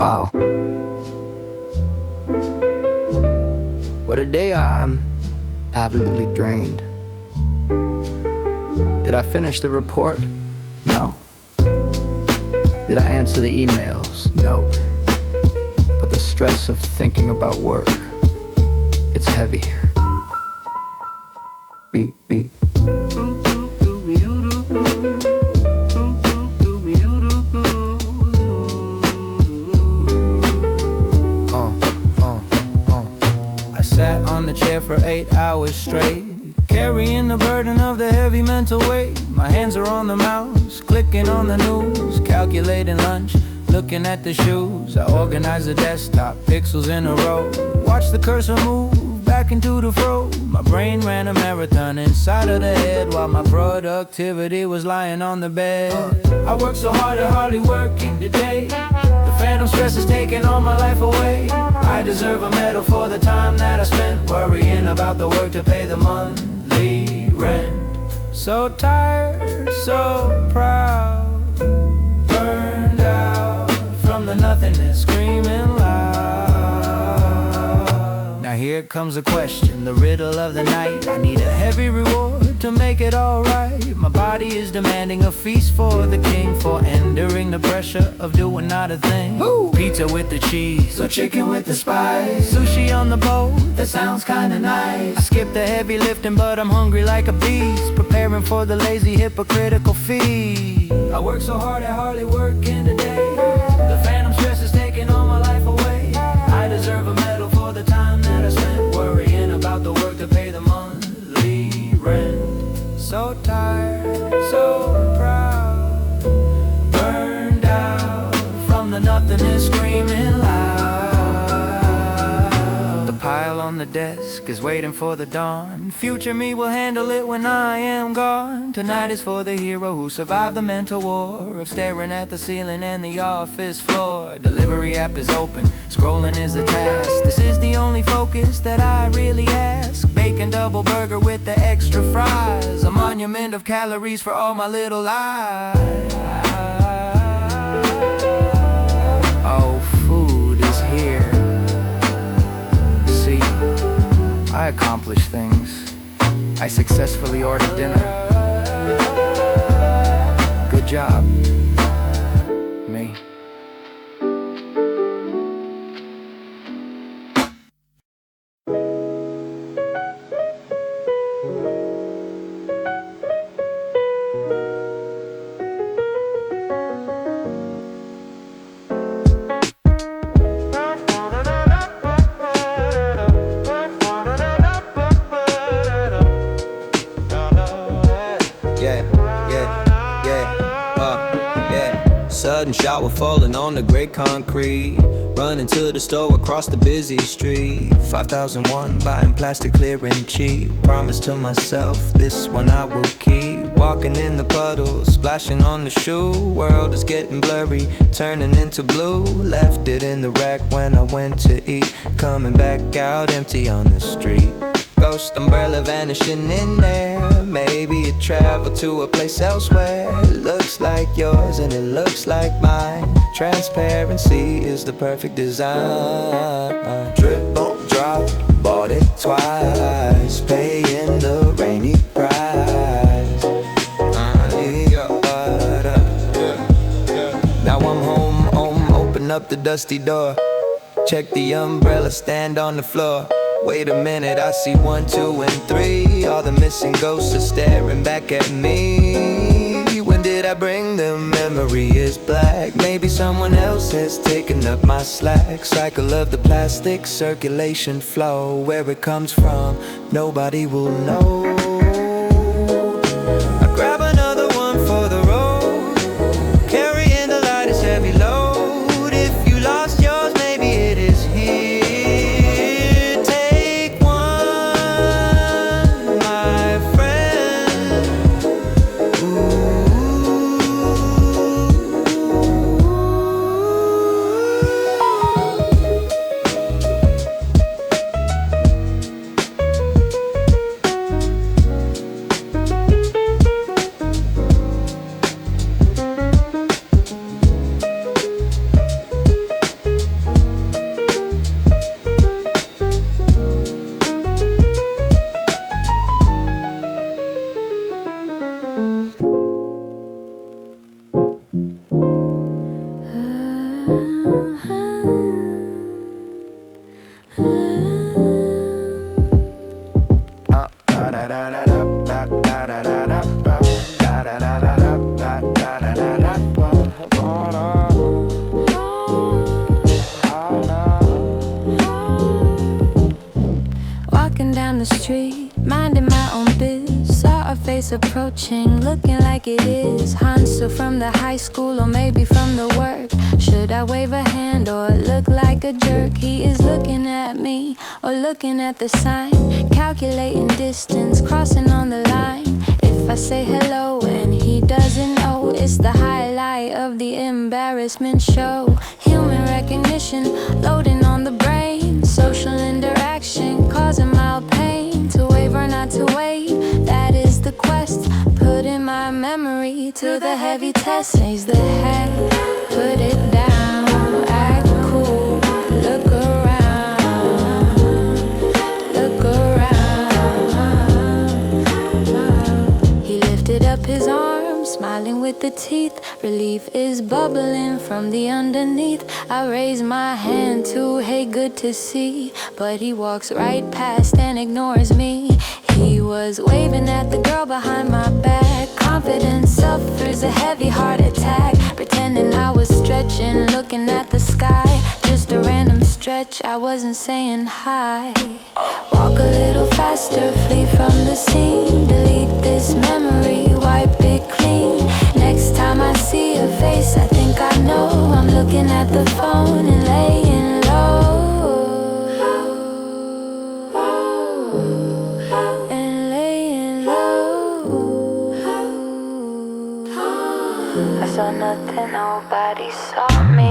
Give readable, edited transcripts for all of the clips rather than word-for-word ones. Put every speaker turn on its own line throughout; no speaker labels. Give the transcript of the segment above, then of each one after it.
Wow. What a day. I'm absolutely drained. Did I finish the report? No. Did I answer the emails? No. But the stress of thinking about work, it's heavy. Beep, beep.
I sat on the chair for 8 hours straight, carrying the burden of the heavy mental weight. My hands are on the mouse, clicking on the news, calculating lunch, looking at the shoes. I organize the desktop, pixels in a row, watch the cursor move back into the fro. My brain ran a marathon inside of the head, while my productivity was lying on the bed. I worked so hard at hardly working today. The phantom stress is taking all my life away. I deserve a medal for the time that I spent worrying about the work to pay the monthly rent. So tired, so proud, burned out from the nothingness, screaming loud. Now here comes a question, the riddle of the night. I need a heavy reward to make it alright. My body is demanding a feast for the king, for enduring the pressure of doing not a thing. Woo! Pizza with the cheese, or chicken with the spice, sushi on the boat, that sounds kinda nice. I skip the heavy lifting, but I'm hungry like a beast, preparing for the lazy hypocritical feed. I work so hard at hardly working today. The phantom stress is taking all my life away. I deserve a medal for the time that I spent worrying about the work to pay the monthly rent. So tired, so proud, burned out from the nothingness, screaming loud. The pile on the desk is waiting for the dawn. Future me will handle it when I am gone. Tonight is for the hero who survived the mental war of staring at the ceiling and the office floor. Delivery app is open, scrolling is the task. This is the only focus that I really ask. Bacon double burger with the extra fries, a monument of calories for all my little lies. Oh, food is here. See, I accomplish things. I successfully ordered dinner. Good job, me.
Sudden shower falling on the gray concrete, running to the store across the busy street. 5001 buying plastic clear and cheap. Promise to myself this one I will keep. Walking in the puddles, splashing on the shoe. World is getting blurry, turning into blue. Left it in the rack when I went to eat, coming back out empty on the street. Ghost umbrella vanishing in there. Maybe it traveled to a place elsewhere. It looks like yours and it looks like mine. Transparency is the perfect design. Drip, don't drop, bought it twice, paying the rainy price. Now I'm home, open up the dusty door. Check the umbrella stand on the floor. Wait a minute, I see 1, 2, and 3. All the missing ghosts are staring back at me. When did I bring them? Memory is black. Maybe someone else has taken up my slack. Cycle of the plastic, circulation flow. Where it comes from, nobody will know. I grab another one for the road, carrying the lightest heavy load. If you lost yours, maybe it is here.
face approaching, looking like it is Hansu from the high school or maybe from the work. Should I wave a hand or look like a jerk? He is looking at me or looking at the sign, calculating distance, crossing on the line. If I say hello and he doesn't know, it's the highlight of the embarrassment show. Human recognition loading on the brain, social interaction causing mild pain. To wave or not to wave, that is the quest. Putting my memory to the heavy test. Raise the head, put it down, act cool, look around, look around. He lifted up his arm, smiling with the teeth. Relief is bubbling from the underneath. I raise my hand to, hey, good to see, but he walks right past and ignores me. He was waving at the girl behind my back. Confidence suffers a heavy heart attack. Pretending I was stretching, looking at the sky. Just a random stretch, I wasn't saying hi. Walk a little faster, flee from the scene. Delete this memory, wipe it clean. Next time I see a face, I think I know. I'm looking at the phone and laying low. And laying low. I saw nothing, nobody saw me.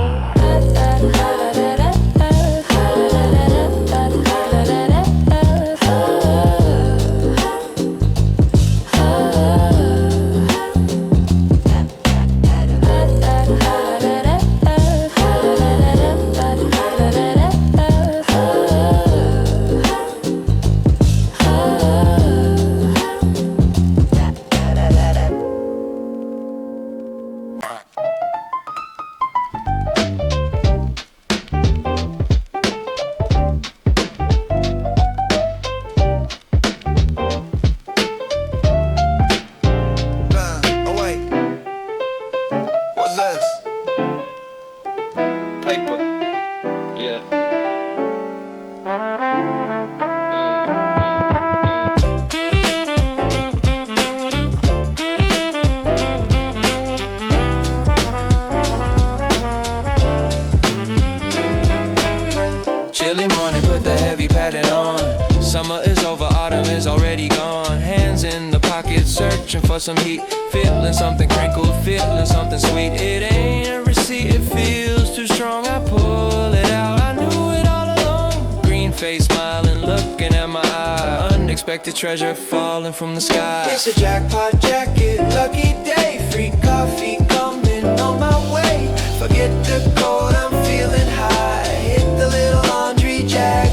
Chilly morning, put the heavy padding on. Summer is over, autumn is already gone. Hands in the pocket, searching for some heat. Feeling something crinkled, feeling something sweet. It ain't a receipt, it feels too strong. I pull it out, I knew it all along. Green face smiling, looking at my eye. Unexpected treasure falling from the sky.
It's a jackpot jacket, lucky day. Free coffee coming on my way. Forget the cold, I'm feeling high. Hit the little laundry jackpot.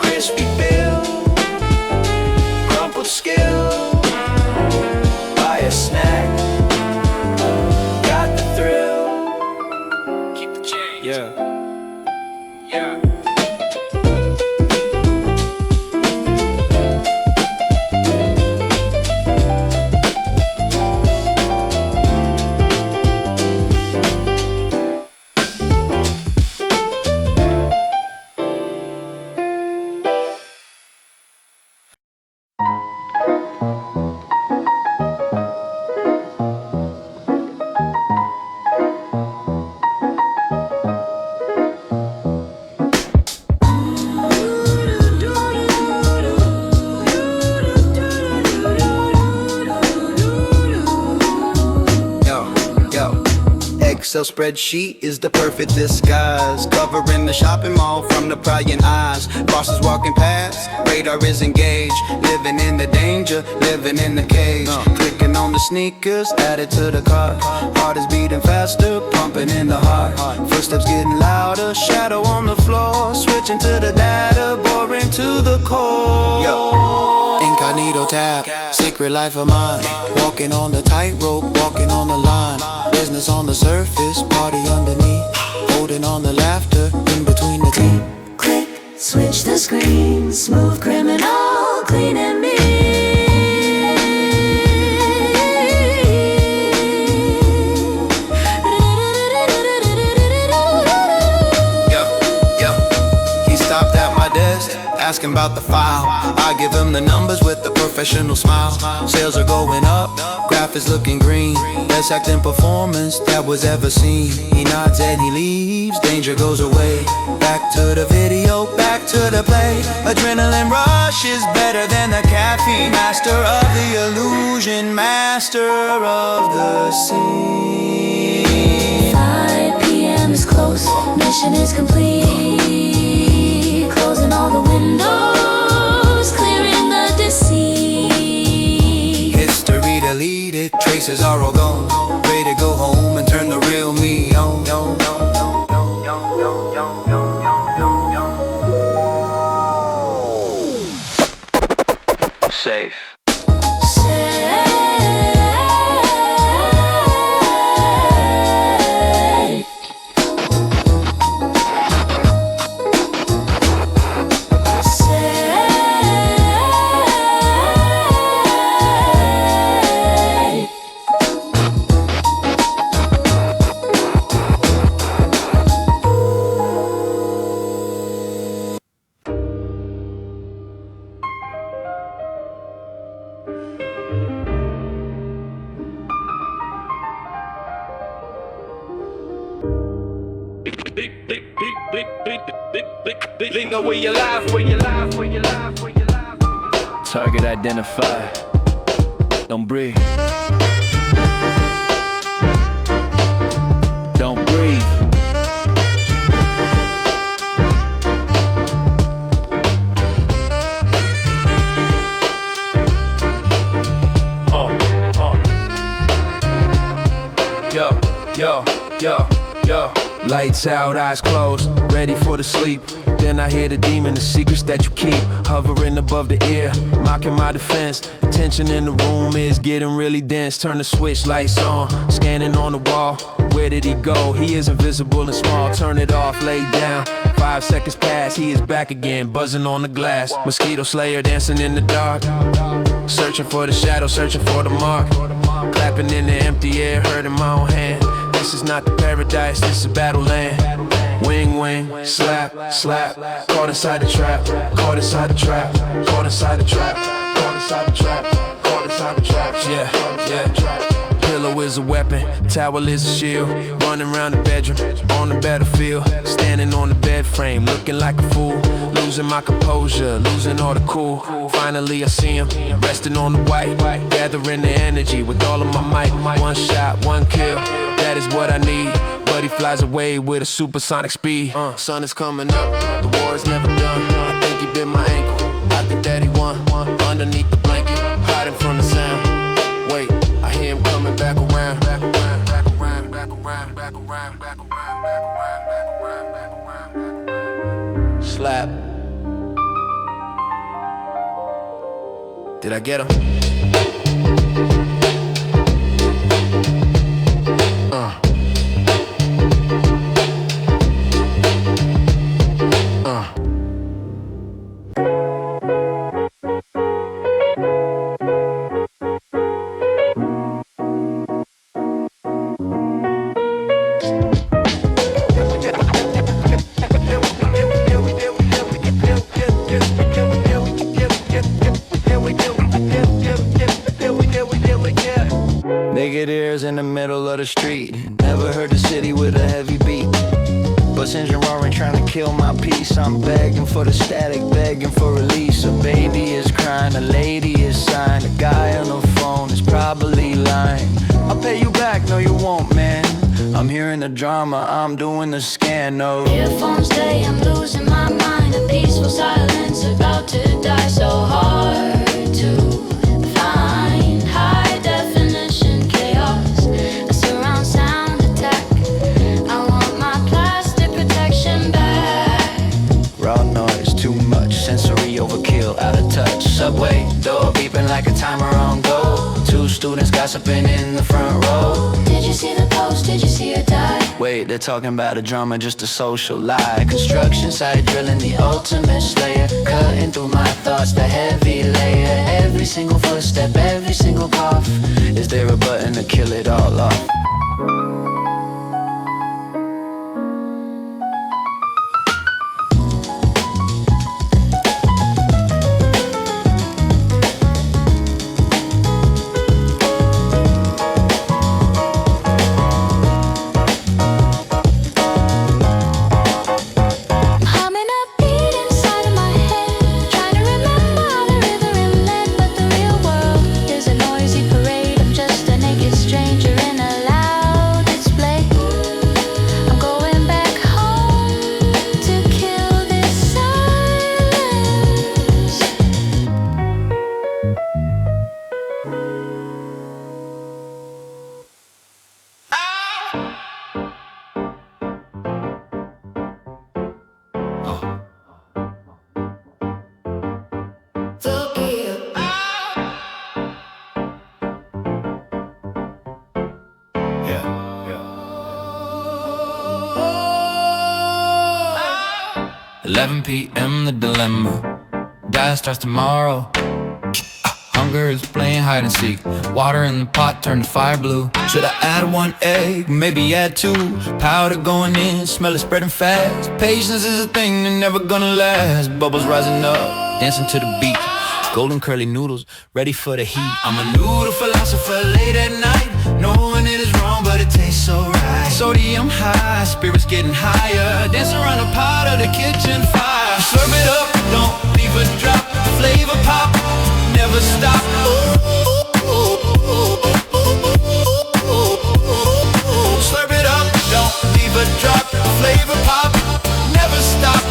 Crispy bill, crumpled skill. Buy a snack, got the thrill. Keep the change.
Yeah.
Yeah.
Excel spreadsheet is the perfect disguise, covering the shopping mall from the prying eyes. Bosses walking past, radar is engaged. Living in the danger, living in the cage. Clicking on the sneakers, added to the cart. Heart is beating faster, pumping in the heart. Footsteps getting louder, shadow on the floor. Switching to the data, boring to the core.
Incognito tab, secret life of mine. Walking on the tightrope, walking on the line. Business on the surface, party underneath. Holding on the laughter, in between the teeth.
Click, switch the screen. Smooth criminal, clean and mean.
He stopped at my desk, asking about the file. I give him the numbers with a professional smile. Sales are going up, graph is looking green. Best acting performance that was ever seen. He nods and he leaves, danger goes away. Back to the video, back to the play. Adrenaline rush is better than the caffeine. Master of the illusion, master of the scene.
5 p.m. is close, mission is complete. Closing all the windows, clearing the deceit.
History deleted, traces are all gone. Ready to go home and turn the real me on.
Safe.
Target identified. Don't breathe. Don't breathe. Yo. Lights out, eyes closed, ready for the sleep. Then I hear the demon, the secrets that you keep, hovering above the ear, mocking my defense. The tension in the room is getting really dense. Turn the switch, lights on, scanning on the wall. Where did he go? He is invisible and small. Turn it off, lay down. 5 seconds pass, he is back again, buzzing on the glass. Mosquito slayer dancing in the dark, searching for the shadow, searching for the mark. Clapping in the empty air, hurting my own hand. This is not the paradise, this is battle land. Wing, wing, slap, slap. Caught inside the trap, caught inside the trap, caught inside the trap, caught inside the trap, caught inside the trap. Yeah. Pillow is a weapon, towel is a shield. Running around the bedroom, on the battlefield. Standing on the bed frame, looking like a fool. Losing my composure, losing all the cool. Finally I see him, resting on the white. Gathering the energy with all of my might. One shot, one kill, that is what I need. But he flies away with a supersonic speed. Sun is coming up, the war is never done. I think he bit my ankle, I think that he won. Underneath the blanket, hiding from the sound. Wait, I hear him coming back around. Slap. Did I get him?
Naked ears in the middle of the street. Never heard the city with a heavy beat. Bus engine roaring, trying to kill my peace. I'm begging for the static, begging for release. A baby is crying, a lady is sighing. A guy on the phone is probably lying. I'll pay you back, no you won't, man. I'm hearing the drama, I'm doing the scan, no.
Earphones day, I'm losing my mind. A peaceful silence about to die. So hard to find. High definition chaos, a surround sound attack. I want my plastic protection back.
Raw noise, too much, sensory overkill, out of touch. Subway, door beeping like a timer on go. 2 students gossiping in the front row.
Did you see the post? Did you see her die?
Wait, they're talking about a drama, just a social lie. Construction site drilling, the ultimate slayer. Cutting through my thoughts, the heavy layer. Every single footstep, every single cough. Is there a button to kill it all off?
Yeah. 11 p.m. the dilemma. Diet starts tomorrow. Hunger is playing hide and seek. Water in the pot turned to fire blue. Should I add 1 egg, maybe add 2? Powder going in, smell it spreading fast. Patience is a thing that never gonna last. Bubbles rising up, dancing to the beat. Golden curly noodles, ready for the heat. I'm a noodle philosopher late at night, knowing it is wrong but it tastes so right. Sodium high, spirits getting higher, dancing around the pot of the kitchen fire. Slurp it up, don't leave a drop. Flavor pop, never stop. Slurp it up, don't leave a drop. Flavor pop, never stop.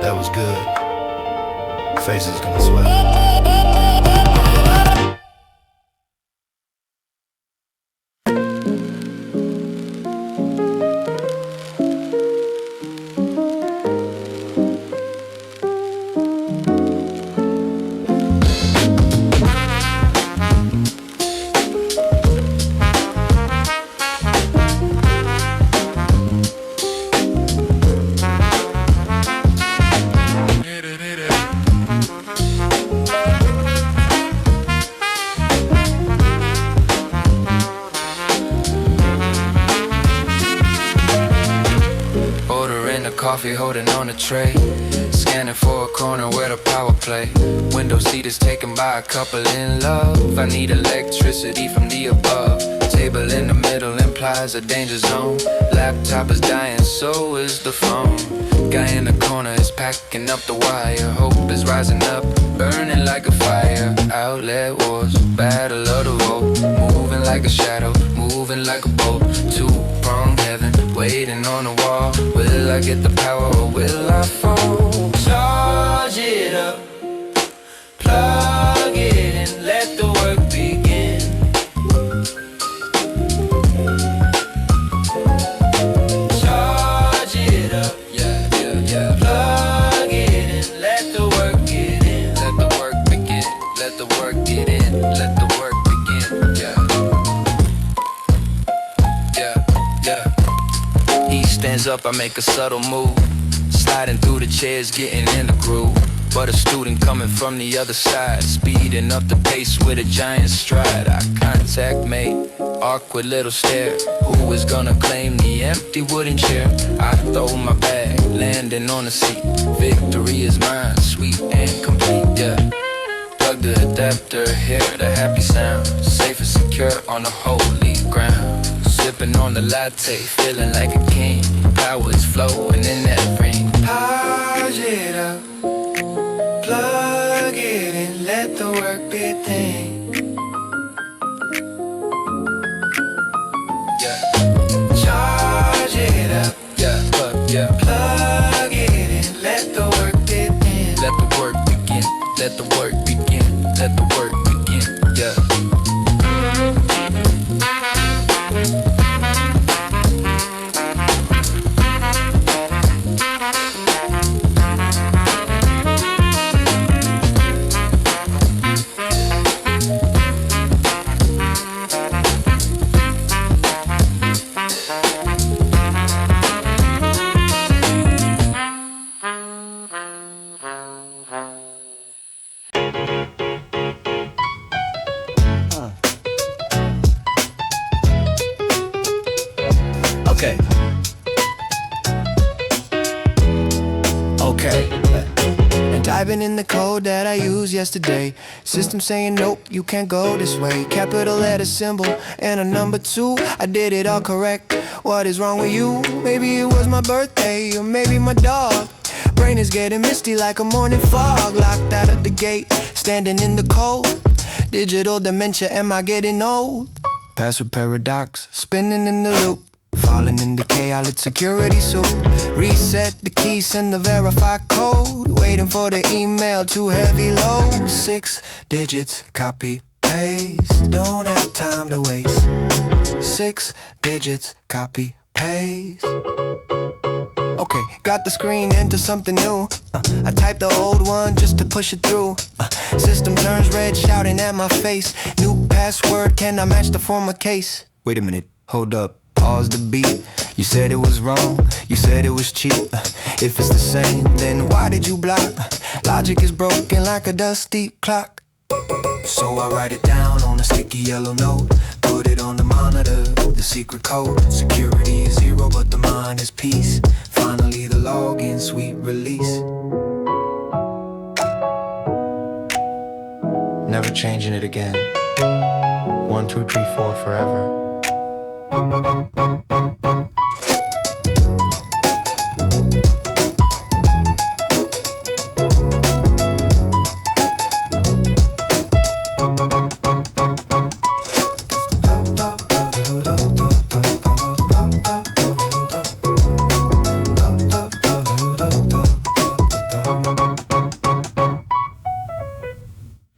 That was good. Faces gonna sweat. Coffee holding on a tray, scanning for a corner where the power play. Window seat is taken by a couple in love. I need electricity from the above. Table in the middle implies a danger zone. Laptop is dying, so is the phone. Guy in the corner is packing up the wire. Hope is rising up, burning like a fire. Outlet wars, battle of the vote. Moving like a shadow, moving like a boat. Two-pronged heaven, waiting on the wall. Will I get the power or will I fall? Charge it up, plug it in, let the work begin. Charge it up, yeah, yeah, yeah. Plug it in, let the work get in. Let the work begin, let the work get in. Let the work begin, yeah. Yeah, yeah. He stands up, I make a subtle move. Sliding through the chairs, getting in the groove. But a student coming from the other side, speeding up the pace with a giant stride. Eye contact made, awkward little stare. Who is gonna claim the empty wooden chair? I throw my bag, landing on the seat. Victory is mine, sweet and complete, yeah. Plug the adapter, hear the happy sound. Safe and secure on the holy ground. Sipping on the latte, feeling like a king. Power is flowing in that ring. Charge it up, plug it in, let the work begin. Yeah. Charge it up, yeah, yeah. Plug it in, let the work begin. Let the work begin, let the work begin, let the work begin, yeah. Okay. And typing in the code that I used yesterday. System saying nope, you can't go this way. Capital letter symbol and a number 2. I did it all correct. What is wrong with you? Maybe it was my birthday, or maybe my dog. Brain is getting misty like a morning fog. Locked out of the gate, standing in the cold.
Digital dementia, am I getting old? Password paradox, spinning in the loop. Falling in decay, I lit security soup. Reset the key, send the verify code. Waiting for the email, too heavy load. 6 digits, copy, paste. Don't have time to waste. 6 digits, copy, paste. Okay, got the screen into something new. I typed the old one just to push it through. System turns red, shouting at my face. New password, can I match the former case? Wait a minute, hold up, pause the beat. You said it was wrong, you said it was cheap. If it's the same, then why did you block? Logic is broken like a dusty clock. So I write it down on a sticky yellow note. Put it on the monitor, the secret code. Security is 0, but the mind is peace. Finally the login, sweet release. Never changing it again. 1, 2, 3, 4 forever.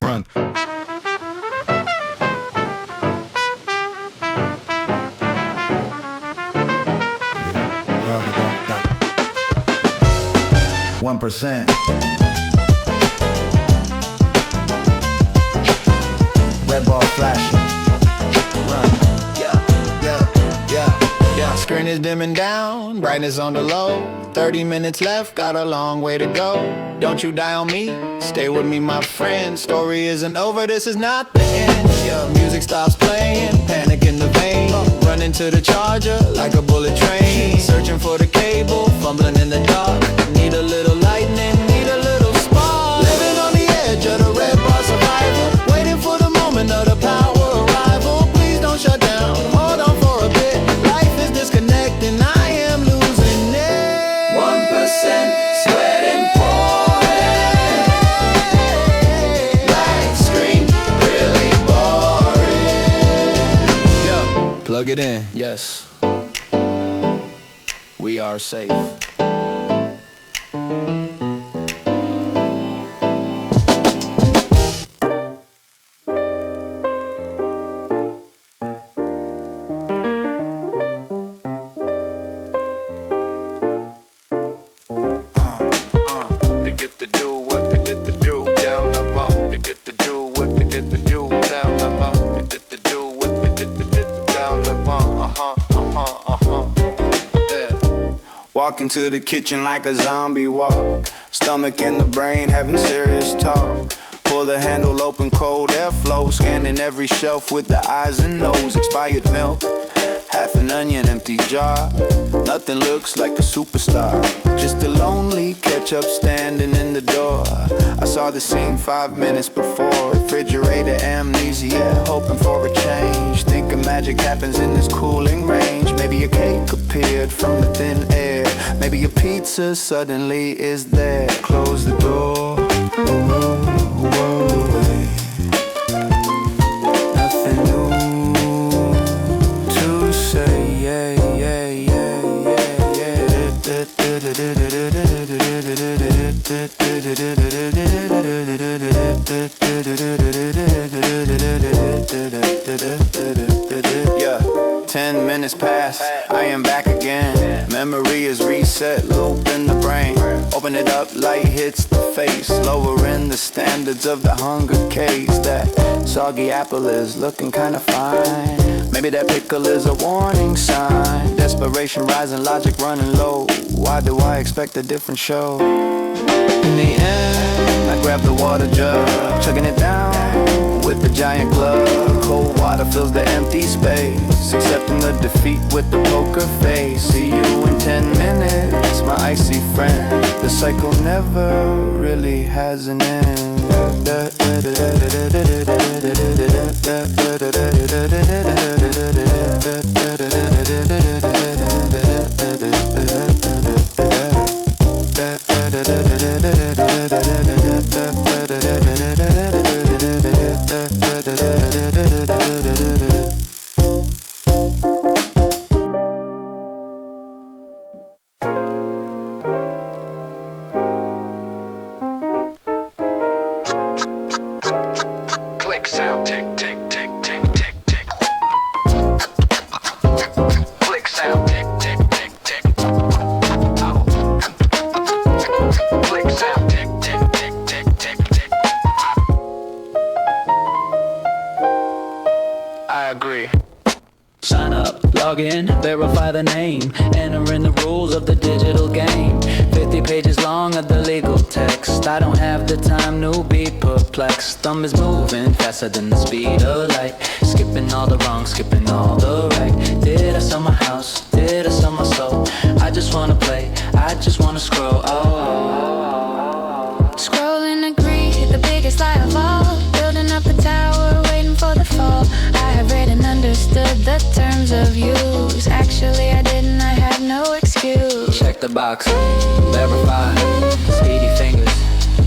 Run. 1%. Red ball flashing. Run. Yeah. Screen is dimming down, brightness on the low. 30 minutes left, got a long way to go. Don't you die on me, stay with me my friend. Story isn't over, this is not the end. Yeah, music stops playing, panic in the vein. Running to the charger like a bullet train. Searching for the cable, fumbling in the dark. Need a little lightning, need a little spark. Living on the edge of the red bar survival. Waiting for the moment of the power arrival. Please don't shut down, hold on for a bit. Life is disconnecting, I am losing it.
1% sweat and pouring. Black screen, really boring.
Yeah, plug it in, yes. We are safe.
Walk into the kitchen like a zombie walk. Stomach and the brain having serious talk. Pull the handle open, cold airflow. Scanning every shelf with the eyes and nose. Expired milk, half an onion, empty jar. Nothing looks like a superstar. Just a lonely ketchup standing in the door. I saw the scene 5 minutes before. Refrigerator amnesia, hoping for a change. Thinking magic happens in this cooling range. Maybe a cake appeared from the thin air. Maybe a pizza suddenly is there. Close the door. Nothing new to say. Yeah, 10 minutes pass, I am back again. Memory is reset, loop in the brain. Open it up, light hits the face. Lowering the standards of the hunger case. That soggy apple is looking kinda fine. Maybe that pickle is a warning sign. Desperation rising, logic running low. Why do I expect a different show? In the end, I grab the water jug, chugging it down with the giant glove. Cold water fills the empty space, accepting the defeat with the poker face. See you in 10 minutes, my icy friend. The cycle never really has an end.
Log in, verify the name, enter in the rules of the digital game. 50 pages long of the legal text. I don't have the time to be perplexed. Thumb is moving faster than the speed of light. Skipping all the wrong, skipping all the right. Did I sell my house? Did I sell my soul? I just wanna play, I just wanna scroll.
Scroll and agree, the biggest lie of all. Building up a tower, waiting for the fall. I have read and understood the terms of use. Actually I didn't, I have no excuse.
Check the box, verify. Speedy fingers,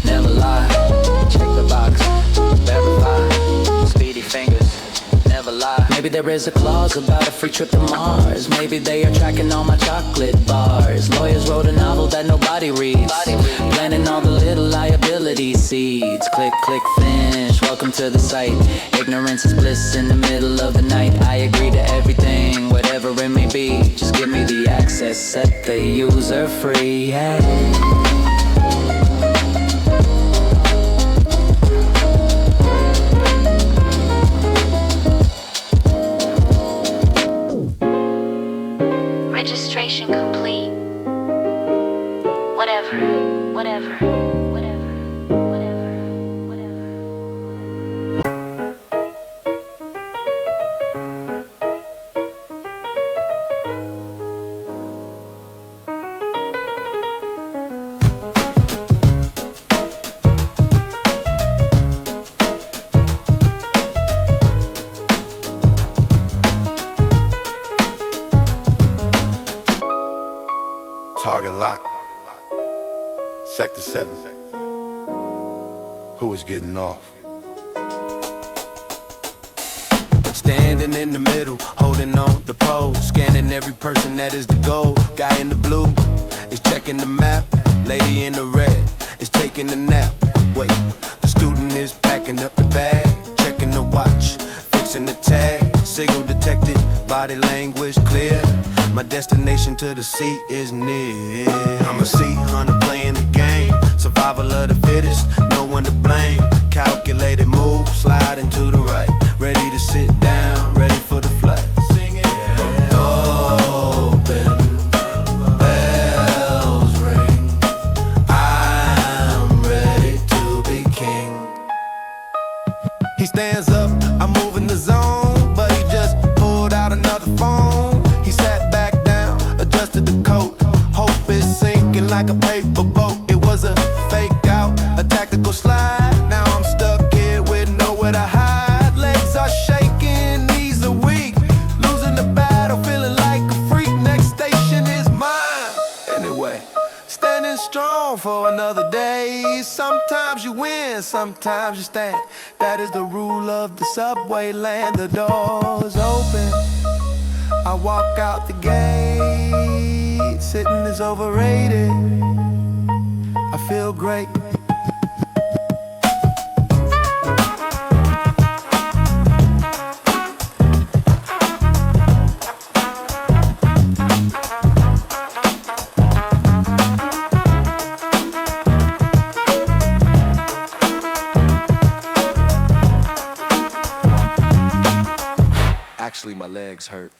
never lie. Check the box, verify. Speedy fingers, never lie. Maybe there is a clause about a free trip to Mars. Maybe they are tracking all my chocolate bars. Lawyers wrote a novel that nobody reads, planting all the little liability seeds. Click, click, finish, welcome to the site. Ignorance is bliss in the middle of the night. I agree to everything, whatever it may be. Just give me the access, set the user free, yeah.
Registration complete. Whatever, whatever, whatever, whatever, whatever.
Target lock. Sector 7. Who is getting off?
Standing in the middle, holding on the pole, scanning every person that is the goal. Guy in the blue is checking the map. Lady in the red is taking a nap. Wait, the student is packing up the bag, checking the watch, fixing the tag. Signal detected, body language clear. My destination to the sea is near. I'm a sea hunter playing the game. Survival of the fittest, no one to blame. Calculated move, sliding to the right. Ready to sit down, ready for the flight. Sing it. Open, bells ring. I'm ready to be king. He stands up, I'm moving the zone, but he just pulled out another phone. He sat back down, adjusted the coat. Hope is sinking like a paper boat. It was a fake out, a tactical slide. Now I'm stuck here with nowhere to hide. Legs are shaking, knees are weak. Losing the battle, feeling like a freak. Next station is mine. Anyway, standing strong for another day. Sometimes you win, sometimes you stand. That is the rule of the subway land. The doors open, I walk out the gate. Sitting is overrated, I feel great. Actually, my legs hurt.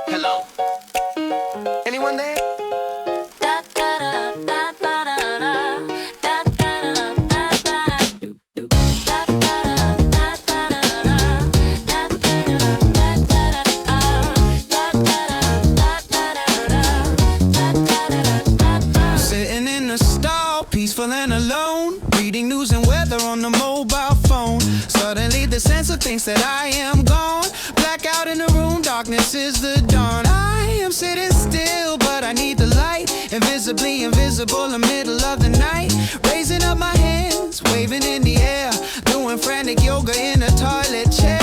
Hello? Anyone there?
Sitting in the stall, peaceful and alone, reading news and weather on the mobile phone. Suddenly the sensor thinks that I am gone. Blackout in the room, darkness is the dawn. I am sitting still, but I need the light. invisibly invisible in the middle of the night. Raising up my hands, waving in the air, doing frantic yoga in a toilet chair.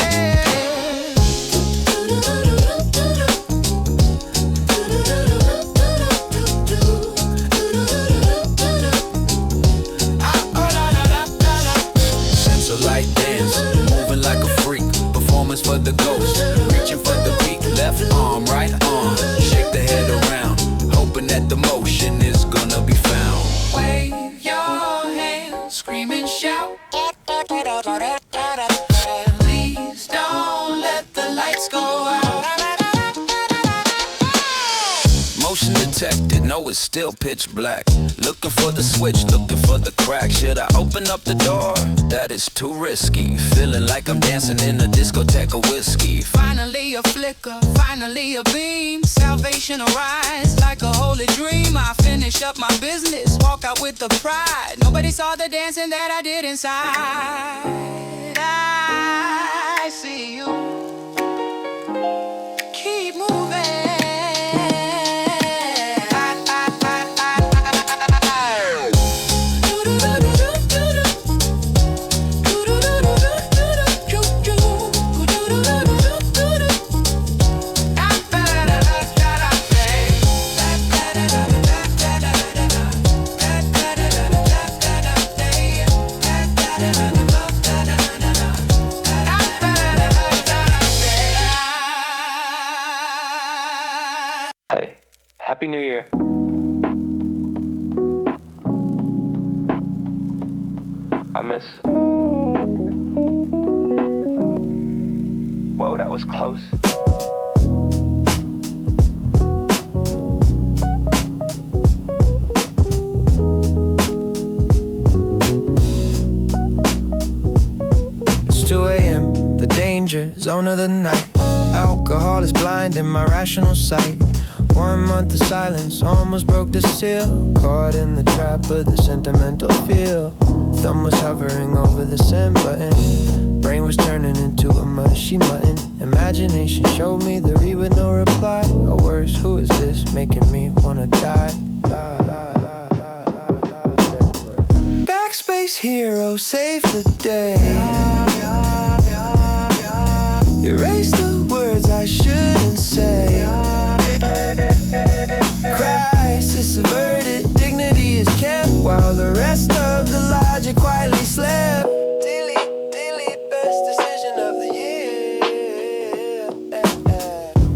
Light dance, moving like a freak. Performance for the ghost, reaching for the peak. Left arm, right arm, shake the head around, hoping that the motion is gonna be found. Wave your hands, scream and shout. Please don't let the lights go out. Motion detected, no, it's still pitch black. Looking for the switch, looking for the crack. Should I open up the door? That is too risky. Feeling like I'm dancing in a discotheque of whiskey. Finally a flicker, finally a beam. Salvation arise like a holy dream. I finish up my business, walk out with the pride. Nobody saw the dancing that I did inside. I see you. Keep moving.
Hey, Happy New Year. I miss. Whoa, that was close.
It's 2 a.m., the danger zone of the night. Alcohol is blinding my rational sight. 1 month of silence almost broke the seal. Caught in the trap of the sentimental feel. Thumb was hovering over the send button. Brain was turning into a mushy mutton. Imagination showed me the read with no reply. Or worse, who is this making me wanna die? Backspace hero, save the day. Erase the words I shouldn't say. Crisis averted, dignity is kept, while the rest of the logic quietly slept. Delete, best decision of the year.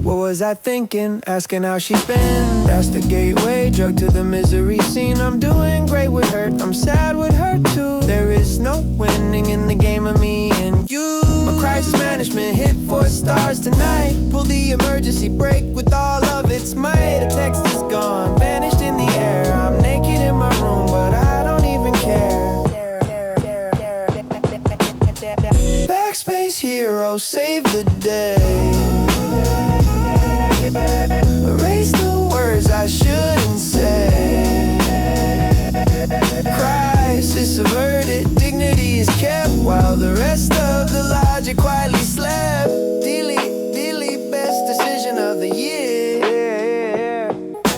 What was I thinking? Asking how she's been. That's the gateway drug to the misery scene. I'm doing great with hurt, I'm sad with her too. There is no winning in the game of me and you. My crisis management hit 4 stars tonight. Pull the emergency brake with all of its might. A text is gone, vanished in the air. I'm naked in my room, but I don't even care. Backspace hero, save the day. Erase the words I shouldn't say. Crisis averted, dignity is kept, while the rest of the logic quietly slept. Delete, best decision of the year.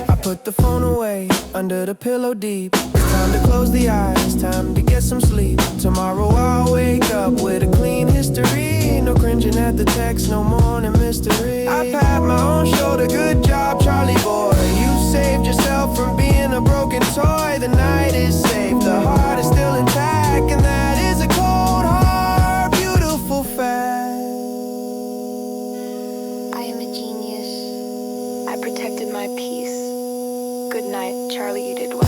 I put the phone away, under the pillow deep. It's time to close the eyes, time to get some sleep. Tomorrow I'll wake up with a clean history. No cringing at the text, no morning mystery. I pat my own shoulder, good job Charlie boy. You saved yourself from being a broken toy. The night is safe, the heart is still intact, and that is a cold heart, beautiful fact.
I am a genius. I protected my peace. Good night, Charlie, you did well.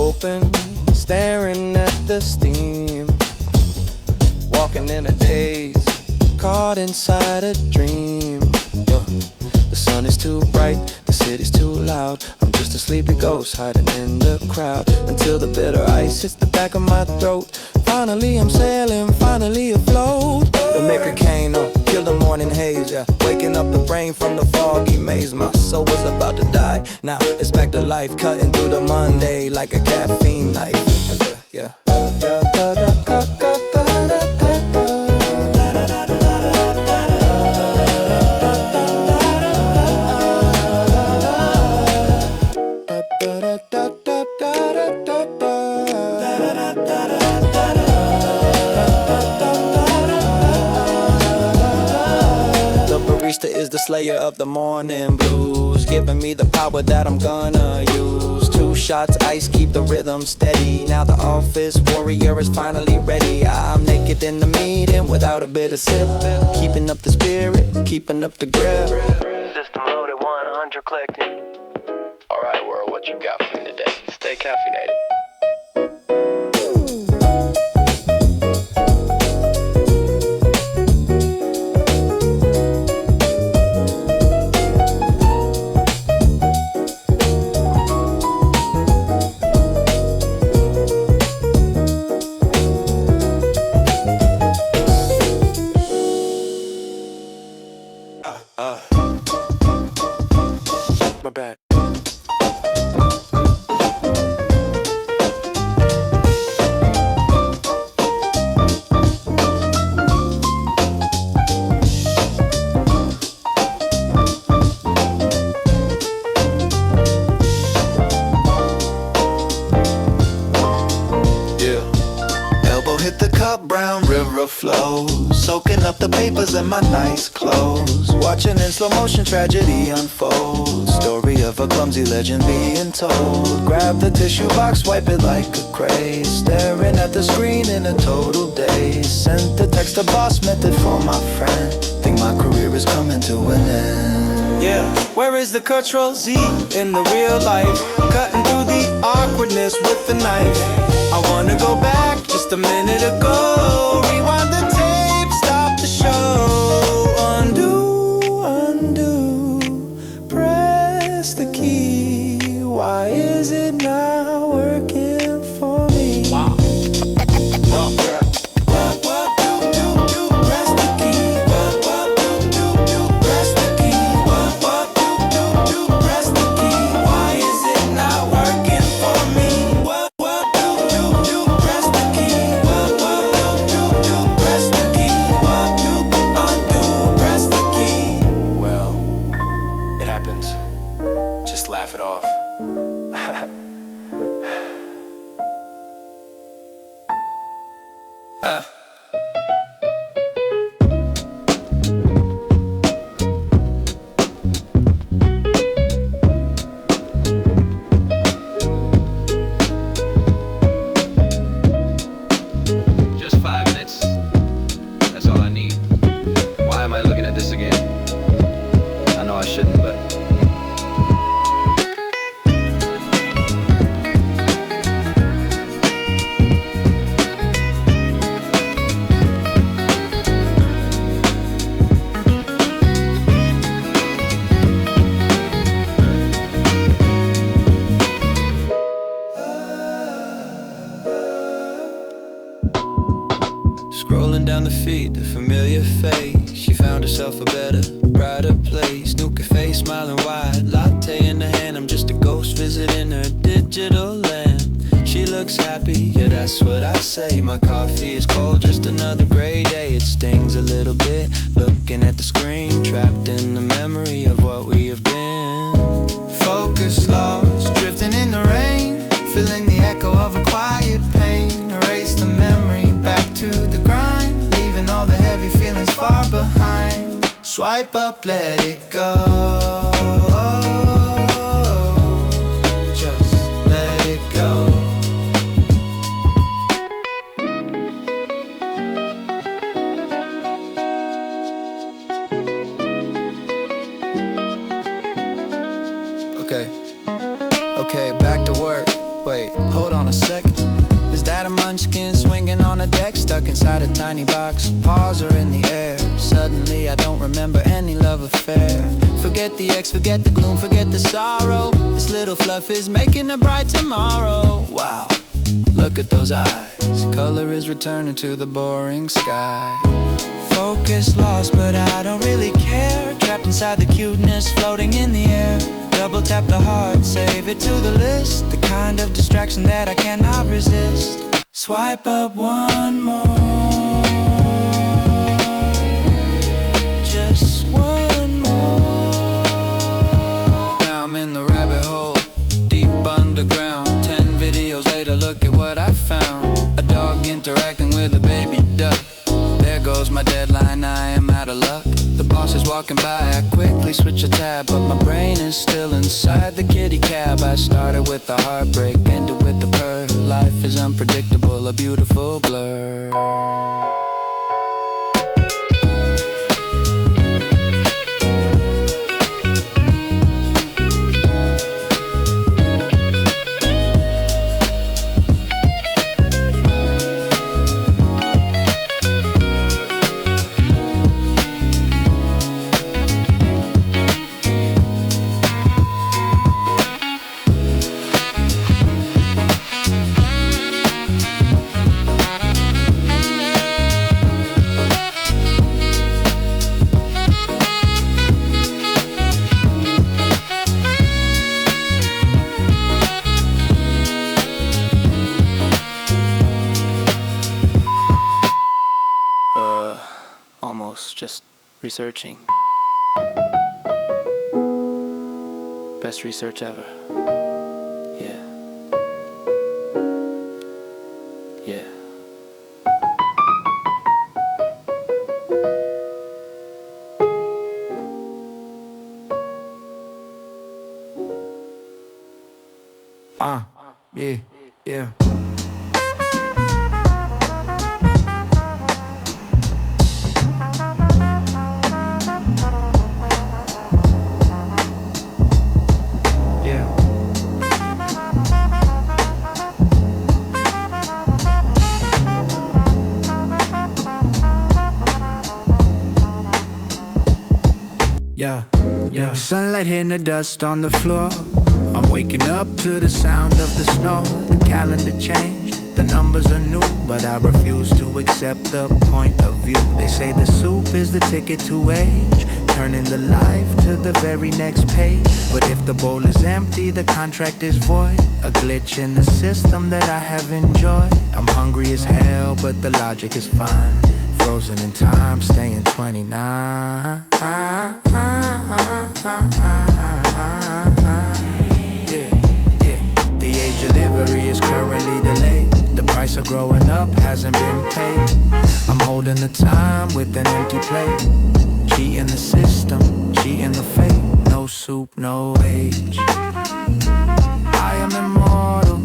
open, staring at the steam. Walking in a daze, caught inside a dream. The sun is too bright, the city's too loud. I'm just a sleepy ghost hiding in the crowd, until the bitter ice hits the back of my throat. Finally I'm sailing, finally afloat. The maker came on, kill the morning haze, yeah. Waking up the brain from the foggy maze. My soul was about to die, now it's back to life. Cutting through the Monday like a caffeine knife, yeah. Is the slayer of the morning blues, giving me the power that I'm gonna use. 2 shots, ice, keep the rhythm steady. Now the office warrior is finally ready. I'm naked in the meeting without a bit of sip, keeping up the spirit, keeping up the grip.
System loaded, 100 clicked. Alright world, what you got for me today? Stay caffeinated. My bad.
Hit the cup, brown river flows, soaking up the papers in my nice clothes. Watching in slow motion tragedy unfold, story of a clumsy legend being told. Grab the tissue box, wipe it like a craze, staring at the screen in a total daze. Sent the text to boss, meant it for my friend. Think my career is coming to an end.
Yeah, where is the Control Z in the real life? Cutting through the awkwardness with the knife. I wanna go back just a minute ago. Rewind the tape, stop the show. Undo, undo, press the key. Why is it not working for me? Wow.
Laugh it off. Just 5 minutes. That's all I need. Why am I looking at this again? I know I shouldn't, but
scrolling down the feed, the familiar face. She found herself a better, brighter place. New cafe, smiling wide, latte in the hand. I'm just a ghost visiting her digital land. She looks happy, yeah, that's what I say. My coffee is cold, just another gray day. It stings a little bit, looking at the screen, trapped in the memory of what we have been. Focus lost, drifting in the rain, feeling the echo of a quiet pain. Erase the memory, back to the grind, leaving all the heavy feelings far behind. Swipe up, let it go. Just let it go. Okay, back to work. Wait, hold on skin swinging on a deck, stuck inside a tiny box. Paws are in the air. Suddenly I don't remember any love affair. Forget the ex, forget the gloom, forget the sorrow. This little fluff is making a bright tomorrow. Wow, look at those eyes. Color is returning to the boring sky. Focus lost, but I don't really care. Trapped inside the cuteness, floating in the air. Double tap the heart, save it to the list. The kind of distraction that I cannot resist. Swipe up one more, just one more. Now I'm in the rabbit hole, deep underground. 10 videos later, look at what I found. A dog interacting with a baby duck. There goes my deadline, I am out of luck. The boss is walking by, I quickly switch a tab, but my brain is still inside the kitty cab. I started with a heartbreak, ended with a purr. Life is unpredictable, a beautiful blur. Just researching. Best research ever. Yeah. Yeah.
Yeah, yeah. Yeah. Sunlight hitting the dust on the floor. I'm waking up to the sound of the snow. The calendar changed, the numbers are new, but I refuse to accept the point of view. They say the soup is the ticket to age, turning the life to the very next page. But if the bowl is empty, the contract is void. A glitch in the system that I have enjoyed. I'm hungry as hell, but the logic is fine. Frozen in time, staying 29. The age of delivery is currently delayed. The price of growing up hasn't been paid. I'm holding the time with an empty plate. Cheating the system, cheating the fate. No soup, no age. I am immortal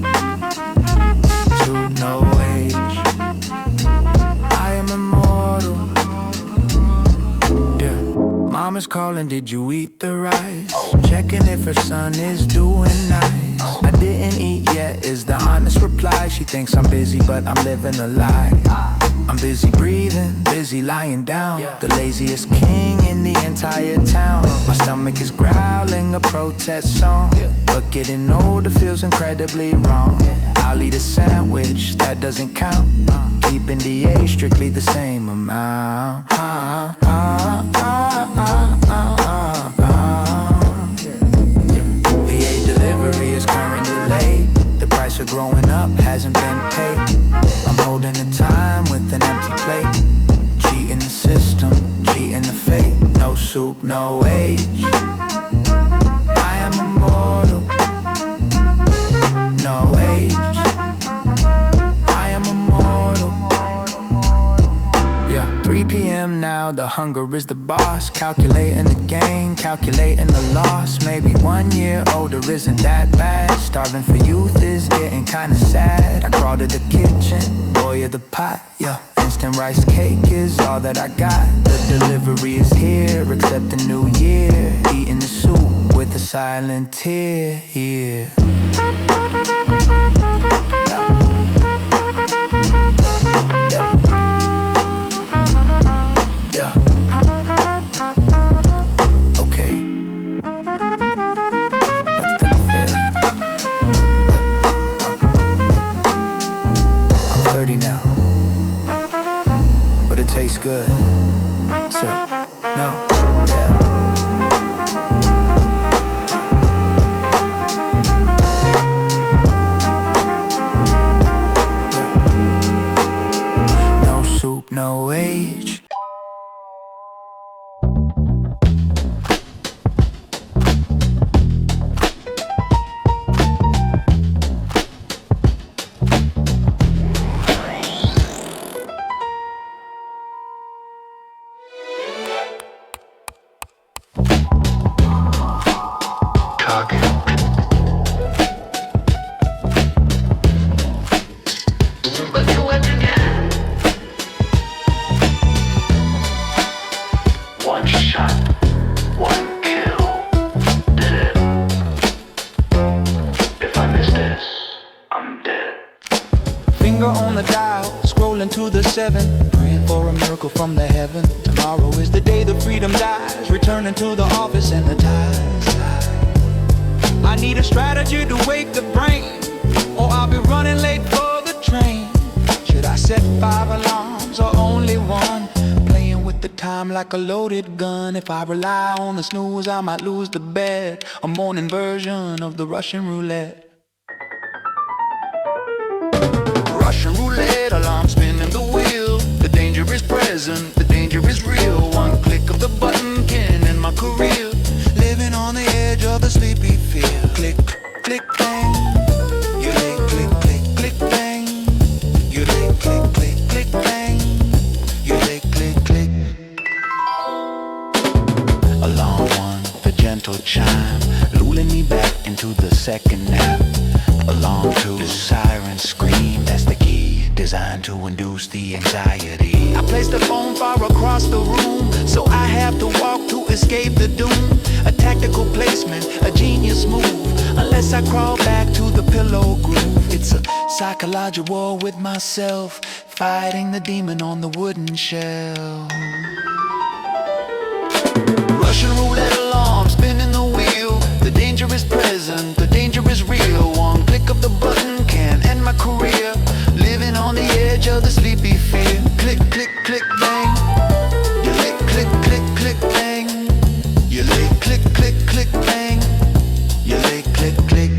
to no age. I am immortal. Yeah. Mama's calling, did you eat the rice? Checking if her son is doing nice. I didn't eat yet is the honest reply. She thinks I'm busy but I'm living a lie. I'm busy breathing, busy lying down. The laziest king in the entire town. My stomach is growling a protest song, but getting older feels incredibly wrong. I'll eat a sandwich, that doesn't count. Keeping the age strictly the same amount. The age delivery is currently late. The price of growing up hasn't been paid. I'm holding the time with an empty plate. Cheating the system, cheating the fate. No soup, no age. I am immortal. No age. I am immortal. Yeah, 3 p.m. now, the hunger is the boss. Calculating the gain, calculating the loss. Maybe 1 year older isn't that bad. Starving for youth is getting kinda sad. I crawl to the kitchen, boil the pot, yeah. Instant rice cake is all that I got. The delivery is here, except the new year. Eating the soup with a silent tear, yeah. dirty now, but it tastes good. So, no, yeah. No soup, no age.
Finger on the dial, scrolling to the 7, praying for a miracle from the heaven. Tomorrow is the day that freedom dies, returning to the office and the ties. I need a strategy to wake the brain, or I'll be running late for the train. Should I set 5 alarms or only one? Playing with the time like a loaded gun. If I rely on the snooze, I might lose the bet. A morning version of the Russian roulette. Russian roulette, alarm spinning the wheel. The danger is present, the danger is real. One click of the button can end my career. Living on the edge of the sleepy field. Click, click, bang. You lay, click, click, click, bang. You lay, click, click, click, bang. You lay, click, click. A long one, the gentle chime, luring me back into the second nap. Along to the siren scream, that's the key, designed to induce the anxiety. I place the phone far across the room, so I have to walk to escape the doom. A tactical placement, a genius move, unless I crawl back to the pillow groove. It's a psychological war with myself, fighting the demon on the wooden shelf. Russian roulette alarm, spinning the wheel. The danger is present, the danger is real. One click of the button can end my career. Living on the edge of the sleepy fear. Click, click, click, bang. You lay, click, click, click, bang. You lay, click, click, click, bang. You lay, click, click.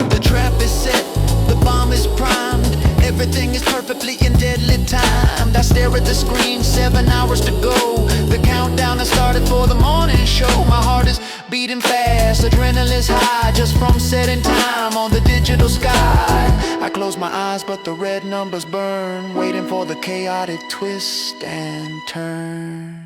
The trap is set, the bomb is primed. Everything is perfectly in deadly timed. I stare at the screen, 7 hours to go. The countdown has started for the morning show. My heart is beating fast, adrenaline's high, just from setting time on the digital sky. I close my eyes but the red numbers burn, waiting for the chaotic twist and turn.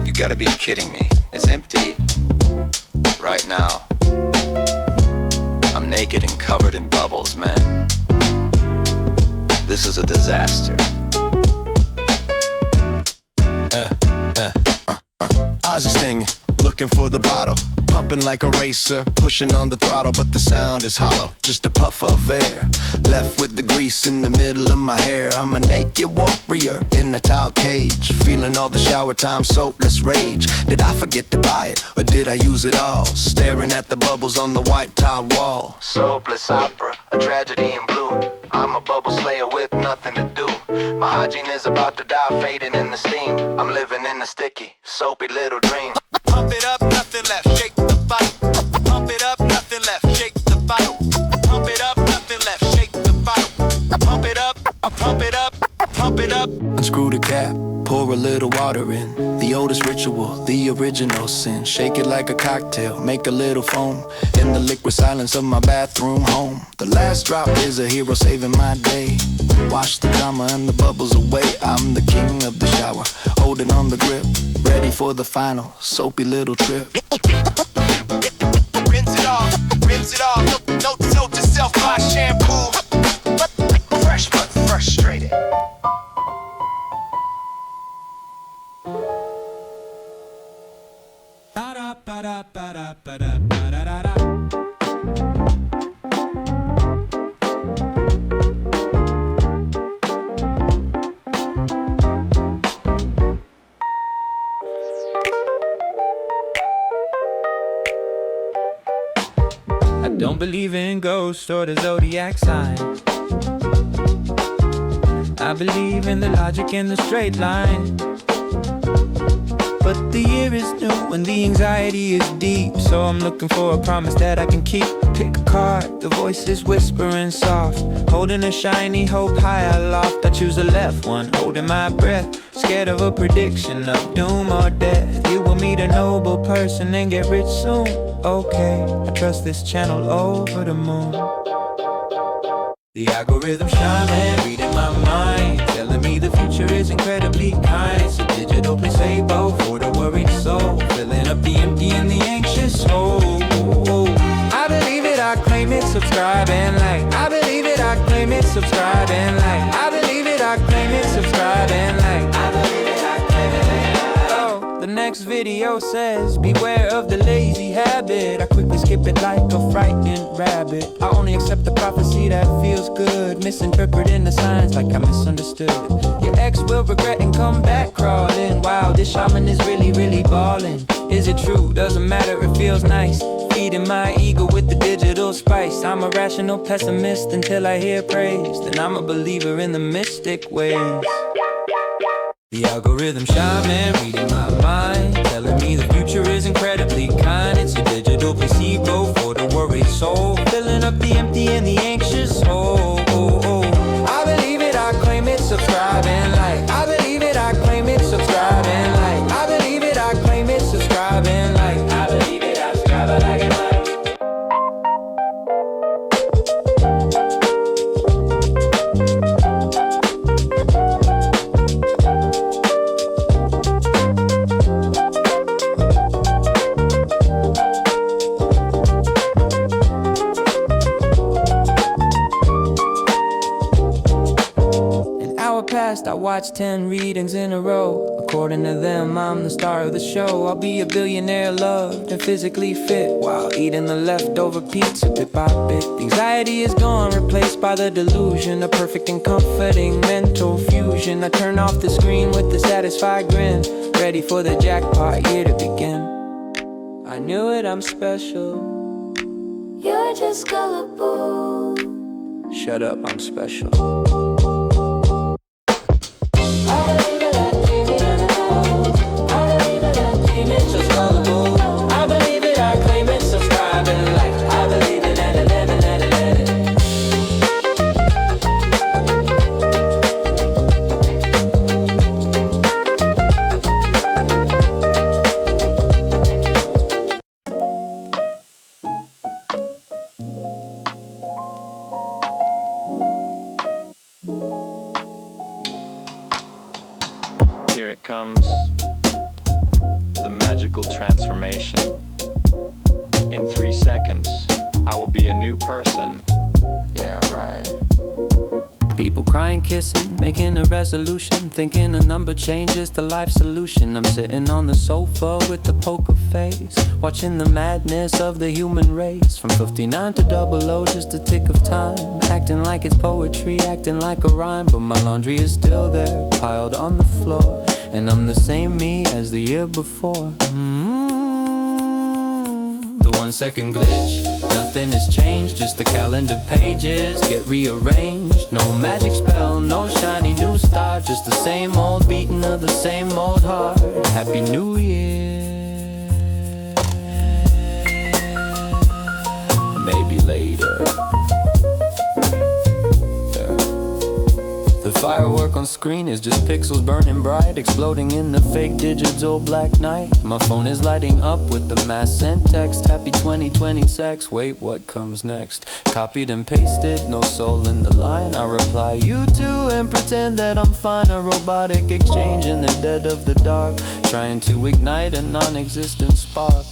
You gotta be kidding me. It's empty. Right now. I'm naked and covered in bubbles, man. This is a disaster.
Eyes are stinging, looking for the bottle. Pumping like a racer, pushing on the throttle, but the sound is hollow, just a puff of air. Left with the grease in the middle of my hair. I'm a naked warrior in a towel cage, feeling all the shower time soapless rage. Did I forget to buy it, or did I use it all? Staring at the bubbles on the white tile wall. Soapless opera, a tragedy in blue. I'm a bubble slayer with nothing to do. My hygiene is about to die, fading in the steam. I'm living in a sticky, soapy little dream. Pump it up, nothing left, shake the bottle. Pump it up, nothing left, shake the bottle. Pump it up, nothing left, shake the bottle. Pump it up, pump it up, pump it Unscrew the cap, pour a little water in. The oldest ritual, the original sin. Shake it like a cocktail, make a little foam in the liquid silence of my bathroom home. The last drop is a hero saving my day. Wash the drama and the bubbles away. I'm the king of the shower, holding on the grip, ready for the final soapy little trip.
Rinse it off, note to self, my shampoo. Fresh but frustrated.
I don't believe in ghosts or the zodiac signs. I believe in the logic and the straight line. But the year is new and the anxiety is deep, so I'm looking for a promise that I can keep. Pick a card, the voice is whispering soft, holding a shiny hope high aloft. I choose the left one, holding my breath, scared of a prediction of doom or death. You will meet a noble person and get rich soon. Okay, I trust this channel over the moon. The algorithm shaman reading my mind, telling me the future is incredibly kind. It's a digital placebo for the worried soul, filling up the empty and the anxious hole. I believe it, I claim it, subscribe and like. I believe it, I claim it, subscribe and like. I believe it, I claim it, subscribe and like. I believe it, I claim it. Oh, the next video says, beware of the lazy habit. I quickly skip it like a frightened rabbit. I only accept the prophecy that feels good, misinterpreting the signs like I misunderstood. Your ex will regret and come back crawling. Wow, this shaman is really, really ballin'. Is it true? Doesn't matter, it feels nice. Feeding my ego with the digital spice. I'm a rational pessimist until I hear praise. Then I'm a believer in the mystic ways. The algorithm shaman reading my mind, telling me the future is incredibly kind. It's a digital placebo for the worried soul, filling up the empty and the anxious hole. I believe it, I claim it, subscribe and like. I believe it, I claim it, subscribe and like. I believe it, I claim it, subscribe and like. I believe it, I subscribe and like it. I watched 10 readings in a row. According to them, I'm the star of the show. I'll be a billionaire, loved and physically fit, while eating the leftover pizza bit by bit. The anxiety is gone, replaced by the delusion, a perfect and comforting mental fusion. I turn off the screen with a satisfied grin, ready for the jackpot year to begin. I knew it, I'm special.
You're just gullible.
Shut up, I'm special.
Here it comes, the magical transformation. In 3 seconds, I will be a new person. Yeah, right.
People crying, kissing, making a resolution, thinking a number changes the life solution. I'm sitting on the sofa with the poker face, watching the madness of the human race. From 59 to 00, just a tick of time, acting like it's poetry, acting like a rhyme. But my laundry is still there, piled on the floor, and I'm the same me as the year before. The 1 second glitch, nothing has changed, just the calendar pages get rearranged. No magic spell, no shiny new star, just the same old beating of the same old heart. Happy New Year. Maybe later. The firework on screen is just pixels burning bright, exploding in the fake digital black night. My phone is lighting up with the mass sent text. Happy 2020 sex, wait, what comes next? Copied and pasted, no soul in the line. I reply, you too, and pretend that I'm fine. A robotic exchange in the dead of the dark, trying to ignite a non-existent spark.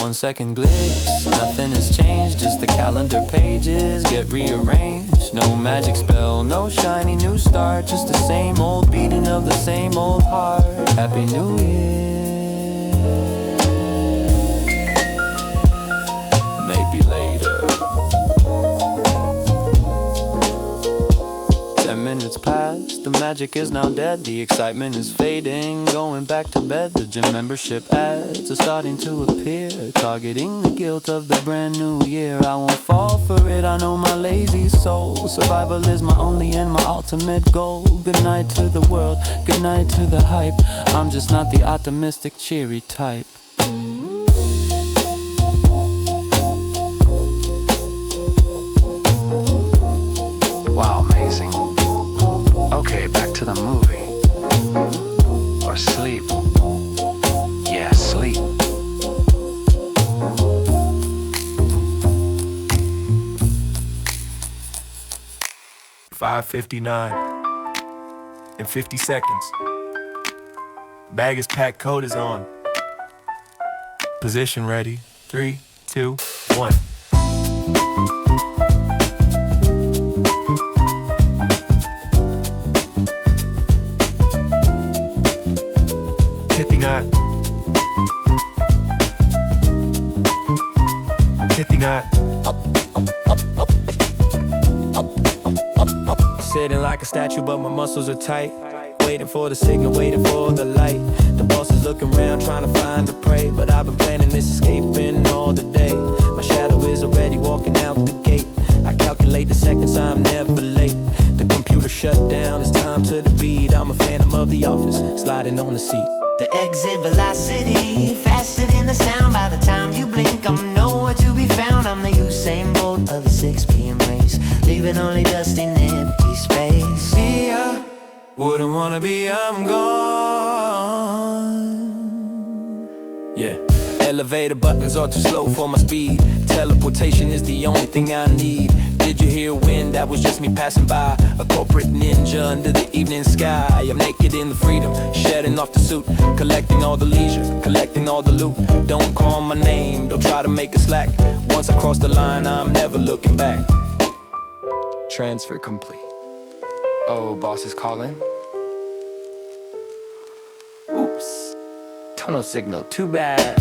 1 second glitch, nothing has changed, just the calendar pages get rearranged. No magic spell, no shiny new start, just the same old beating of the same old heart. Happy New Year. Maybe later. 10 minutes past, the magic is now dead. The excitement is fading, going back to bed. The gym membership ads are starting to appear, targeting the guilt of the brand new year. I won't fall for it, I know my lazy soul. Survival is my only and my ultimate goal. Good night to the world, good night to the hype. I'm just not the optimistic, cheery type. Wow, amazing. Okay, back to the movie. Or sleep. Yeah, sleep.
$5.59 in 50 seconds. Bag is packed, code is on. Position ready. 3, 2, 1. Sitting like a statue, but my muscles are tight. Waiting for the signal, waiting for the light. The boss is looking around, trying to find a prey, but I've been planning this escaping all the day. My shadow is already walking out the gate. I calculate the seconds, I'm never late. The computer shut down, it's time to the beat. I'm a phantom of the office, sliding on the seat.
The exit velocity, faster than the sound. By the time you blink, I'm nowhere to be found. I'm the Usain Bolt of the 6 p.m. race, leaving only dust in empty space.
See ya, wouldn't wanna be, I'm gone. Yeah. Elevator buttons are too slow for my speed. Teleportation is the only thing I need. Did you hear when that was just me passing by? A corporate ninja under the evening sky. I'm naked in the freedom, shedding off the suit, collecting all the leisure, collecting all the loot. Don't call my name, don't try to make it slack. Once I cross the line, I'm never looking back. Transfer complete. Oh, boss is calling. Oops, tunnel signal, too bad.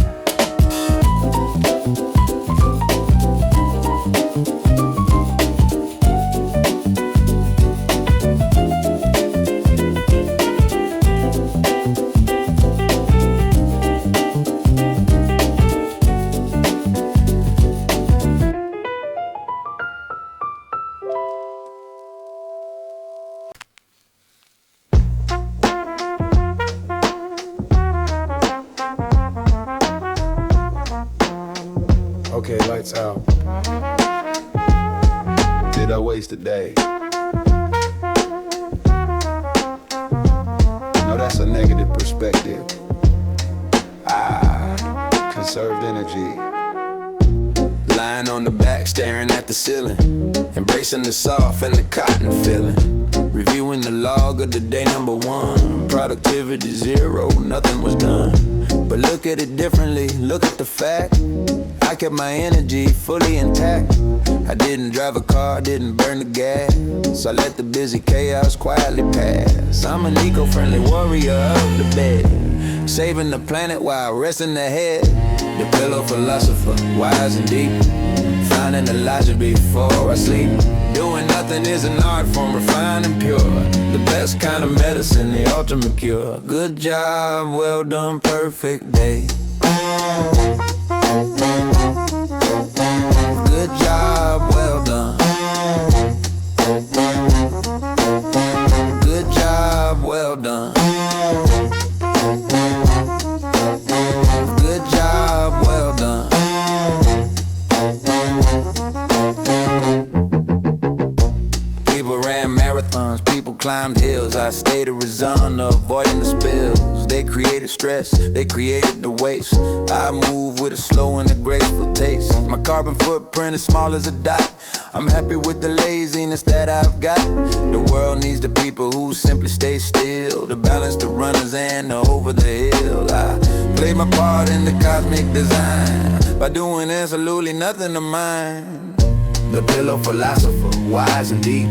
Okay, lights out. Did I waste a day? No, that's a negative perspective. Conserved energy.
Lying on the back, staring at the ceiling, embracing the soft and the cotton feeling. Reviewing the log of the day number 1. Productivity 0, nothing was done. But look at it differently, look at the fact. I kept my energy fully intact. I didn't drive a car, didn't burn the gas, so I let the busy chaos quietly pass. I'm an eco-friendly warrior of the bed, saving the planet while resting the head. The pillow philosopher, wise and deep, finding the logic before I sleep. Doing nothing is an art form, refined and pure. The best kind of medicine, the ultimate cure. Good job, well done, perfect day. Good job, well done. Good job, well done. Good job, well done.
created stress, they created the waste. I move with a slow and a graceful taste. My carbon footprint is small as a dot. I'm happy with the laziness that I've got. The world needs the people who simply stay still, to balance the runners and the over the hill. I play my part in the cosmic design by doing absolutely nothing of mine. The pillow philosopher, wise and deep,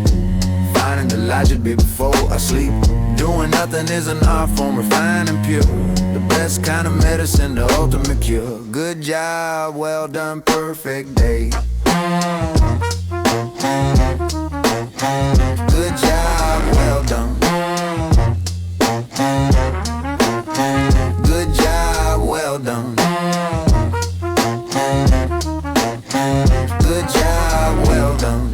finding the logic before I sleep. Doing nothing is an art form, refined and pure. The best kind of medicine, the ultimate cure. Good job, well done, perfect day. Good job, well done. Good job, well done. Good job, well done.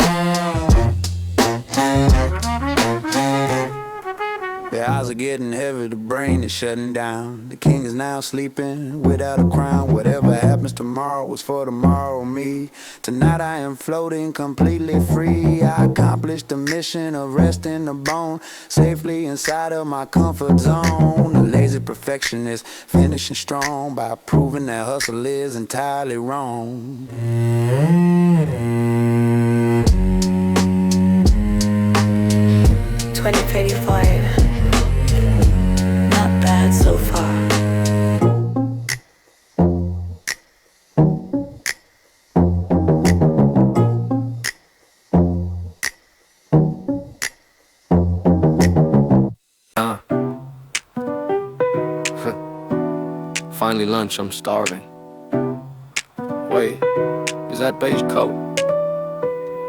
The eyes are getting heavy, the brain is shutting down. The king is now sleeping without a crown. Whatever happens tomorrow was for tomorrow me. Tonight I am floating completely free. I accomplished the mission of resting the bone safely inside of my comfort zone. The lazy perfectionist finishing strong by proving that hustle is entirely wrong.
2035. Not bad so far.
Finally lunch, I'm starving. Wait, is that beige coat?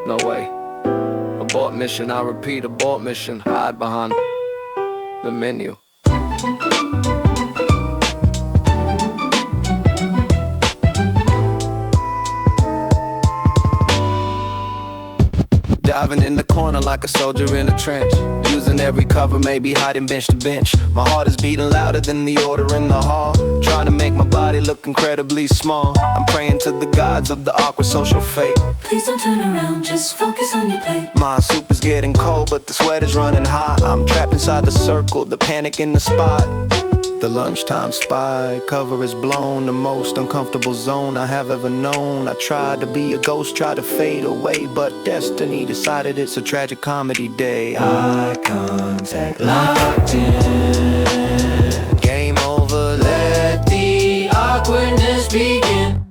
No way. Abort mission, I repeat, abort mission. Hide behind the menu. Diving in the corner like a soldier in a trench, using every cover, maybe hiding bench to bench. My heart is beating louder than the order in the hall, trying to make my body look incredibly small. I'm praying to the gods of the awkward social fate.
Please don't turn around, just focus on your plate.
My soup is getting cold, but the sweat is running hot. I'm trapped inside the circle, the panic in the spot. The lunchtime spy cover is blown, the most uncomfortable zone I have ever known. I tried to be a ghost, tried to fade away, but destiny decided it's a tragic comedy day. Eye contact locked in. Game over, let the awkwardness begin.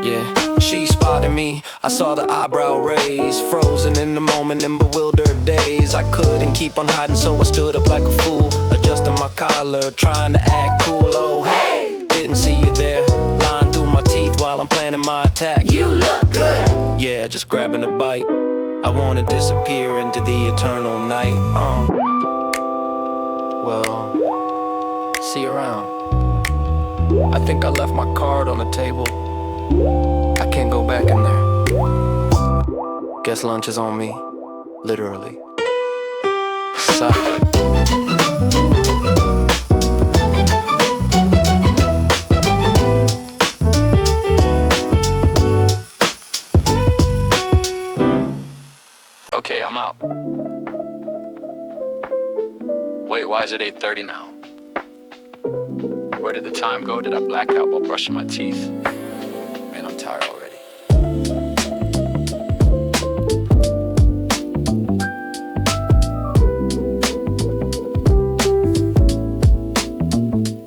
Yeah, she spotted me, I saw the eyebrow raise, frozen in the moment in bewildered daze. I couldn't keep on hiding, so I stood up like a fool, adjusting my collar, trying to act cool. Oh hey, didn't see you there, lying through my teeth while I'm planning my attack. You look good. Yeah, just grabbing a bite, I wanna disappear into the eternal night. Well, see you around. I think I left my card on the table, I can't go back in there. Guess lunch is on me, literally. Sorry. Okay, I'm out. Wait, why is it 8:30 now? Where did the time go? Did I black out while brushing my teeth? Man, I'm tired already.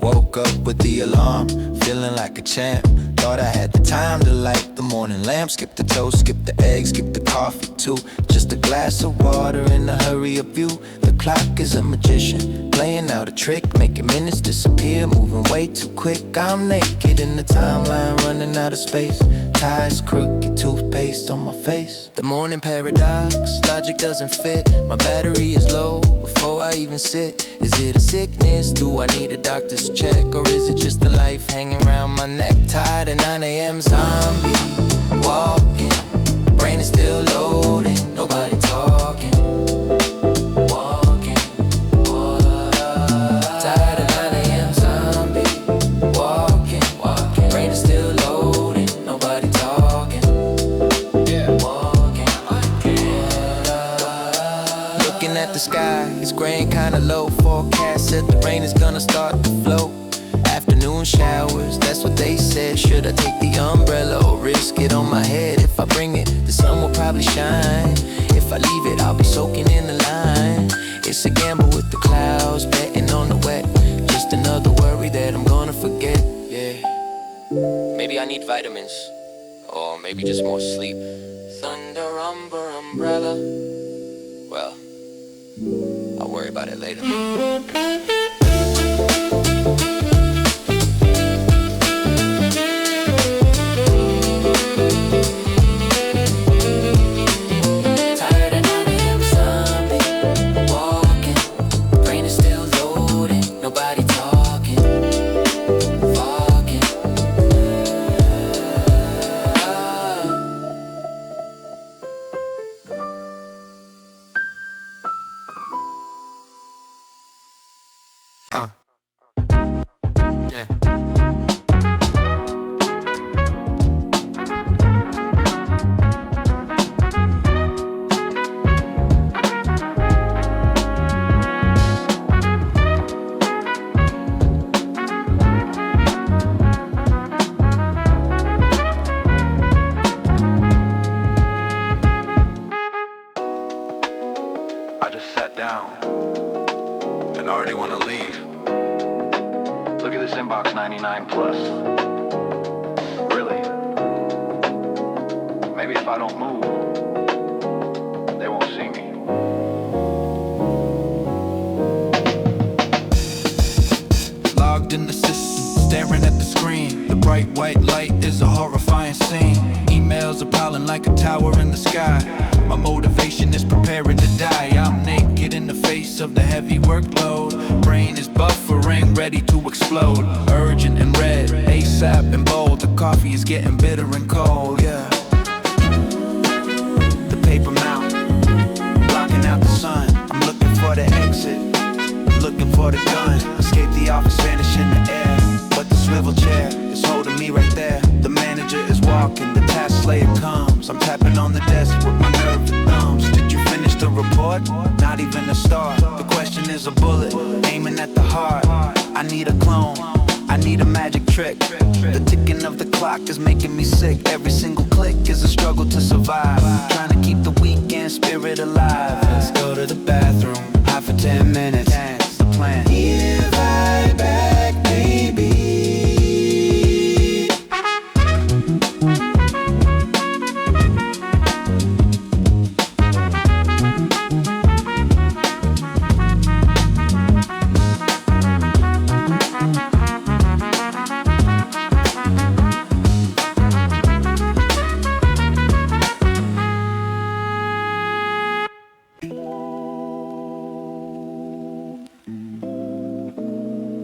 Woke up with the alarm, feeling like a champ. Thought I had the time to light the morning lamp. Skip the toast, skip the eggs, skip the coffee too. Just a glass of water in a hurry of you. The clock is a magician, playing out a trick, making minutes disappear, moving way too quick. I'm naked in the timeline, running out of space. Ties crooked, toothpaste on my face. The morning paradox, logic doesn't fit. My battery is low before I even sit. Is it a sickness? Do I need a doctor's check? Or is it just the life hanging around my neck? Tired at 9 a.m. zombie walking, brain is still loading, nobody talking. Walking, tired at 9 a.m. zombie walking, brain is still loading, nobody talking. Walking, looking at the sky, it's gray and kinda low. Forecast said the rain is gonna start to flow.
showers, that's what they said. Should I take the umbrella or risk it on my head? If I bring it, the sun will probably shine. If I leave it, I'll be soaking in the line. It's a gamble with the clouds, betting on the wet. Just another worry that I'm gonna forget, yeah. Maybe I need vitamins, or maybe just more sleep. Thunder, umbrella. Well, I'll worry about it later.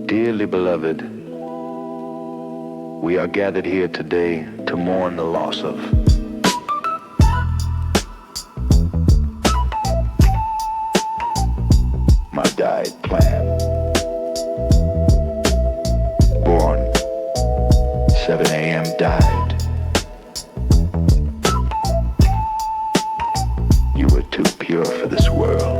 Dearly beloved, we are gathered here today to mourn the loss of my died plan. Born 7 a.m. died. You were too pure for this world.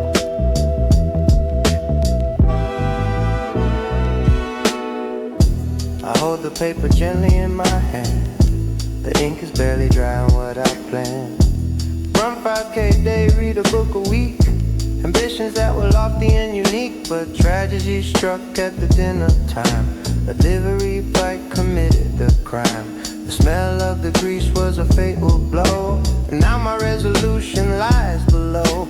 I hold the paper gently in my hand. The ink is barely dry on what I planned. Run 5K a day, read a book a week. Ambitions that were lofty and unique, but tragedy struck at the dinner time. A delivery flight committed the crime. The smell of the grease was a fatal blow, and now my resolution lies below,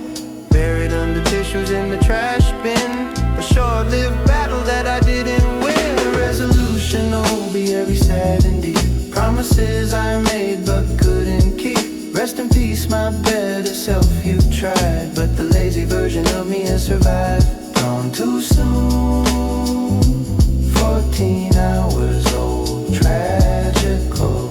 buried under tissues in the trash bin. A short-lived battle that I didn't win. A resolution will be every sad and deep. Promises I made but couldn't keep. Rest in peace, my better self. You tried, but the lazy version of me has survived. Gone too soon. 14 hours old, tragical.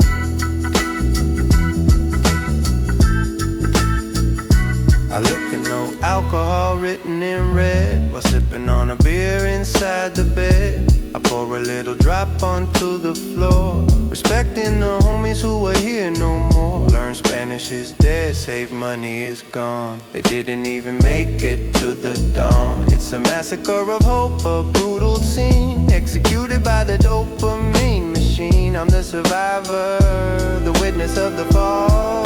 I look at no alcohol written in red while sipping on a beer inside the bed. I pour a little drop onto the floor.
Respecting the homies who are here no more. Learn Spanish is dead, save money is gone. They didn't even make it to the dawn. It's a massacre of hope, a brutal scene executed by the dopamine machine. I'm the survivor, the witness of the fall,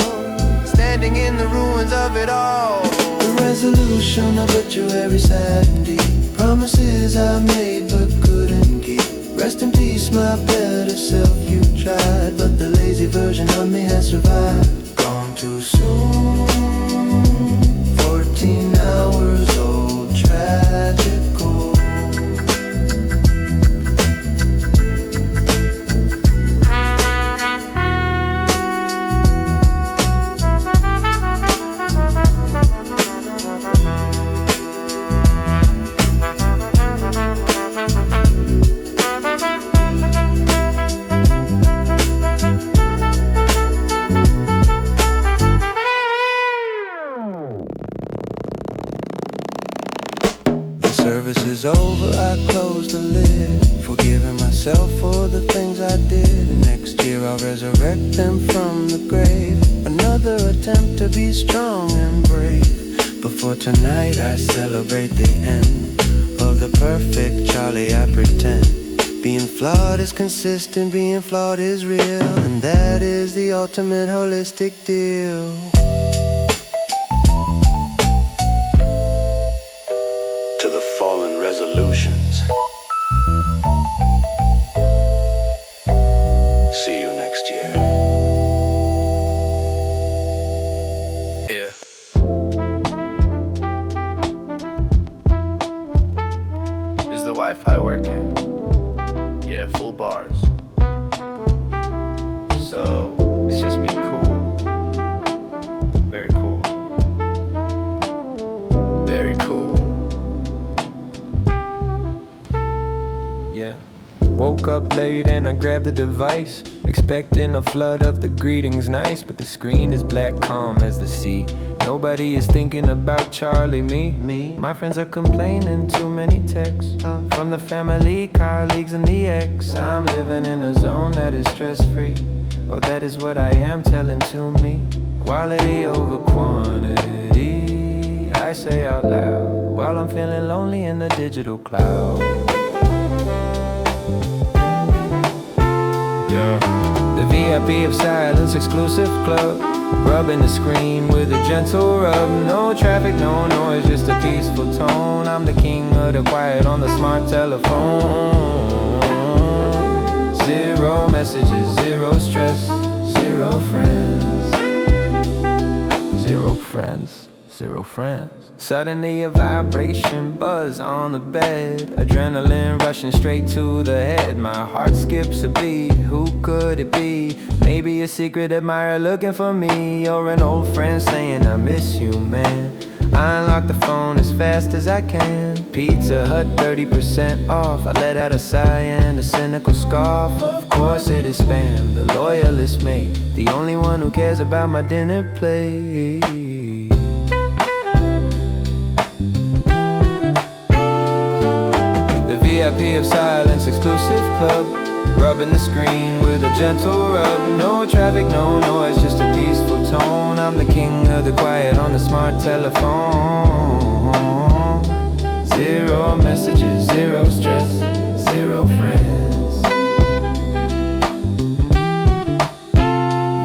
standing in the ruins of it all. The resolution, obituary sad and deep. Promises I made but couldn't keep. Rest in peace, my better self, you tried, but the lazy version of me has survived. Gone too soon, 14 hours old, tragical. Service is over, I close the lid, forgiving myself for the things I did. Next year I'll resurrect them from the grave. Another attempt to be strong and brave. Before tonight I celebrate the end of the perfect Charlie I pretend. Being flawed is consistent, being flawed is real, and that is the ultimate holistic deal. Resolutions. See you next year. Yeah. Is the Wi-Fi working? Yeah, full bars. So it's just being cool. Very cool. Very cool.
Yeah. Woke up late and I grabbed the device, expecting a flood of the greetings nice, but the screen is black calm as the sea. Nobody is thinking about Charlie, me. My friends are complaining, too many texts from the family, colleagues and the ex. I'm living in a zone that is stress-free. Oh, that is what I am telling to me. Quality over quantity, I say out loud, while I'm feeling lonely in the digital cloud. The VIP of silence exclusive club, rubbing the screen with a gentle rub. No traffic, no noise, just a peaceful tone. I'm the king of the quiet on the smart telephone. Zero messages, zero stress, zero friends. Zero friends, zero friends. Suddenly a vibration buzz on the bed, adrenaline rushing straight to the head. My heart skips a beat, who could it be? Maybe a secret admirer looking for me, or an old friend saying I miss you, man. I unlock the phone as fast as I can. Pizza Hut 30% off. I let out a sigh and a cynical scoff. Of course it is spam, the loyalist mate, the only one who cares about my dinner plate. VIP of silence exclusive club, rubbing the screen with a gentle rub. No traffic, no noise, just a peaceful tone. I'm the king of the quiet on the smart telephone. Zero messages, zero stress, zero friends.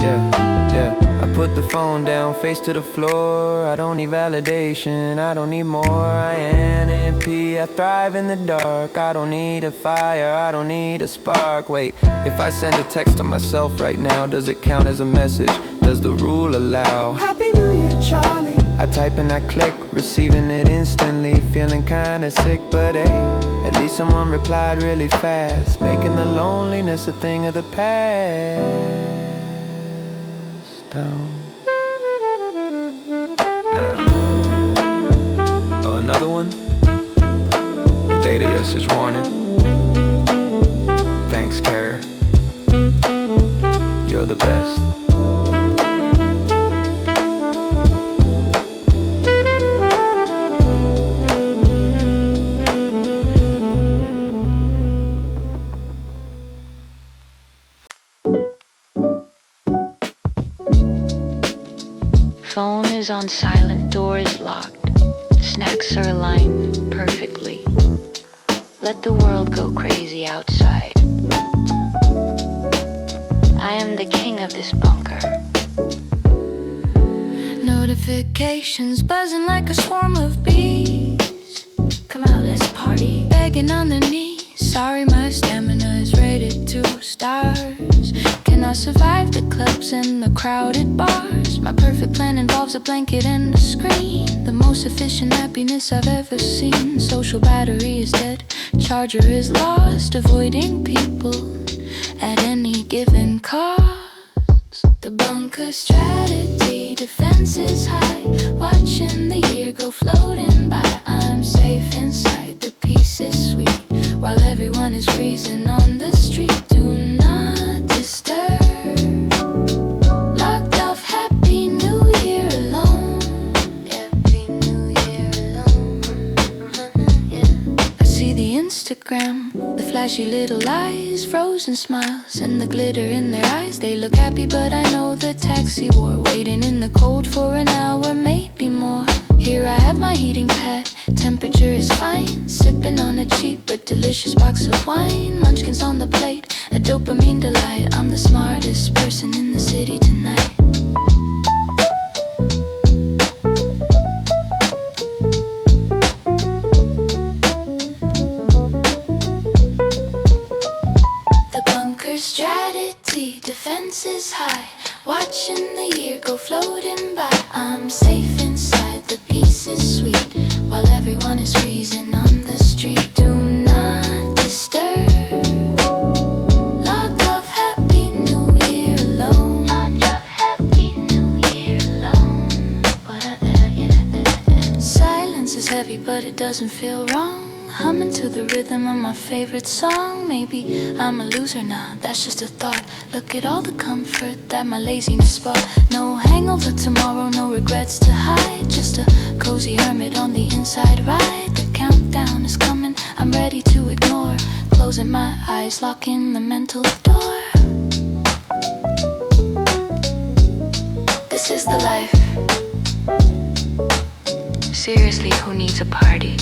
Yeah, I put the phone down, face to the floor. I don't need validation, I don't need more. I am NP, I thrive in the dark. I don't need a fire, I don't need a spark. Wait, if I send a text to myself right now, does it count as a message? Does the rule allow? Happy New Year, Charlie. I type and I click, receiving it instantly. Feeling kinda sick, but hey, at least someone replied really fast, making the loneliness a thing of the past. Oh, another one? Data usage warning. Thanks, Kara. You're the best.
phone is on silent, door is locked. Snacks are aligned perfectly. Let the world go crazy outside. I am the king of this bunker. Notifications buzzing like a swarm of bees. Come out, let's party. Begging on their knees. Sorry, my stamina is rated 2 stars. Cannot survive the clubs and the crowded bars. My perfect plan involves a blanket and a screen. The most efficient happiness I've ever seen. Social battery is dead, charger is lost. Avoiding people at any given cost. The bunker strategy, defense is high. Watching the year go floating by. I'm safe inside, the peace is sweet. While everyone is freezing on the street, do not disturb. Locked off, happy new year alone. Happy new year alone. Yeah. I see the Instagram, the flashy little eyes, frozen smiles, and the glitter in their eyes. They look happy, but I know the taxi war. Waiting in the cold for an hour, maybe more. Here I have my heating pad, temperature is fine. Sipping on a cheap but delicious box of wine. Munchkins on the plate, a dopamine delight. I'm the smartest person in the city tonight. The bunker strategy, defense is high. Watching the year go floating by. I'm safe inside, the peace is sweet. While everyone is freezing on the street, do not disturb. Locked off, happy new year alone. Locked off, happy new year alone. Silence is heavy, but it doesn't feel wrong. Humming to the rhythm of my favorite song. Maybe I'm a loser now, that's just a thought. Look at all the comfort that my laziness brought. No hangover tomorrow, no regrets to hide. Just a cozy hermit on the inside ride. The countdown is coming, I'm ready to ignore. Closing my eyes, locking the mental door. This is the life. Seriously, who needs a party?